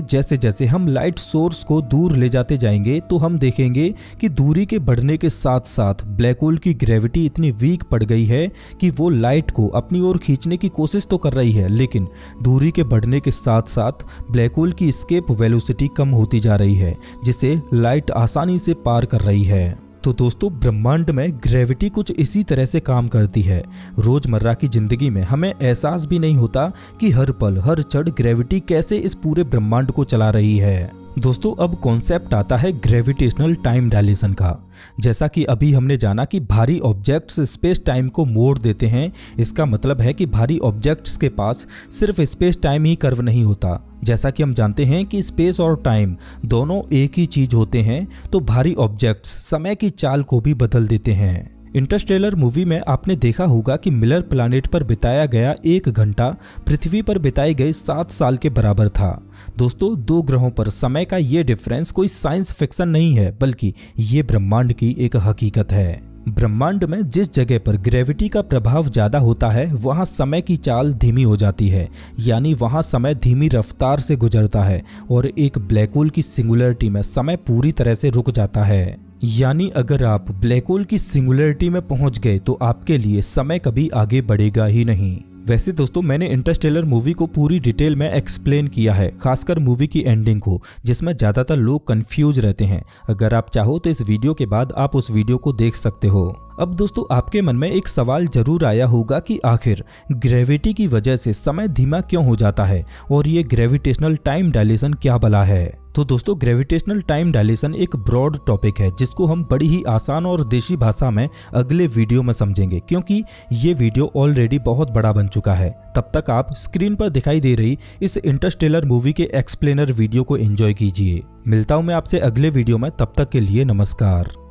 जैसे जैसे हम लाइट सोर्स को दूर ले जाते जाएंगे तो हम देखेंगे कि दूरी के बढ़ने के साथ साथ ब्लैक होल की ग्रेविटी इतनी वीक पड़ गई है कि वो लाइट को अपनी ओर खींचने की कोशिश तो कर रही है, लेकिन दूरी के बढ़ने के साथ साथ ब्लैक होल की एस्केप वेलोसिटी कम होती जा रही है, जिसे लाइट आसानी से पार कर रही है। तो दोस्तों ब्रह्मांड में ग्रेविटी कुछ इसी तरह से काम करती है। रोजमर्रा की जिंदगी में हमें एहसास भी नहीं होता कि हर पल हर क्षण ग्रेविटी कैसे इस पूरे ब्रह्मांड को चला रही है। दोस्तों अब कॉन्सेप्ट आता है ग्रेविटेशनल टाइम डायलेशन का। जैसा कि अभी हमने जाना कि भारी ऑब्जेक्ट्स स्पेस टाइम को मोड़ देते हैं, इसका मतलब है कि भारी ऑब्जेक्ट्स के पास सिर्फ स्पेस टाइम ही कर्व नहीं होता। जैसा कि हम जानते हैं कि स्पेस और टाइम दोनों एक ही चीज होते हैं, तो भारी ऑब्जेक्ट्स समय की चाल को भी बदल देते हैं। इंटरस्टेलर मूवी में आपने देखा होगा कि मिलर प्लैनेट पर बिताया गया 1 घंटा पृथ्वी पर बिताए गए 7 साल के बराबर था। दोस्तों 2 ग्रहों पर समय का ये डिफरेंस कोई साइंस फिक्शन नहीं है, बल्कि ये ब्रह्मांड की एक हकीकत है। ब्रह्मांड में जिस जगह पर ग्रेविटी का प्रभाव ज्यादा होता है वहां समय की चाल धीमी हो जाती है, यानी वहां समय धीमी रफ्तार से गुजरता है और एक ब्लैक होल की सिंगुलरिटी में समय पूरी तरह से रुक जाता है। यानी अगर आप ब्लैक होल की सिंगुलरिटी में पहुंच गए तो आपके लिए समय कभी आगे बढ़ेगा ही नहीं। वैसे दोस्तों मैंने इंटरस्टेलर मूवी को पूरी डिटेल में एक्सप्लेन किया है, खासकर मूवी की एंडिंग को, जिसमें ज्यादातर लोग कंफ्यूज रहते हैं। अगर आप चाहो तो इस वीडियो के बाद आप उस वीडियो को देख सकते हो। अब दोस्तों आपके मन में एक सवाल जरूर आया होगा कि आखिर ग्रेविटी की वजह से समय धीमा क्यों हो जाता है और ये ग्रेविटेशनल टाइम डायलेशन क्या भला है। तो दोस्तों ग्रेविटेशनल टाइम डायलेशन एक ब्रॉड टॉपिक है जिसको हम बड़ी ही आसान और देशी भाषा में अगले वीडियो में समझेंगे, क्योंकि ये वीडियो ऑलरेडी बहुत बड़ा बन चुका है। तब तक आप स्क्रीन पर दिखाई दे रही इस इंटरस्टेलर मूवी के एक्सप्लेनर वीडियो को एंजॉय कीजिए। मिलता हूं मैं आपसे अगले वीडियो में, तब तक के लिए नमस्कार।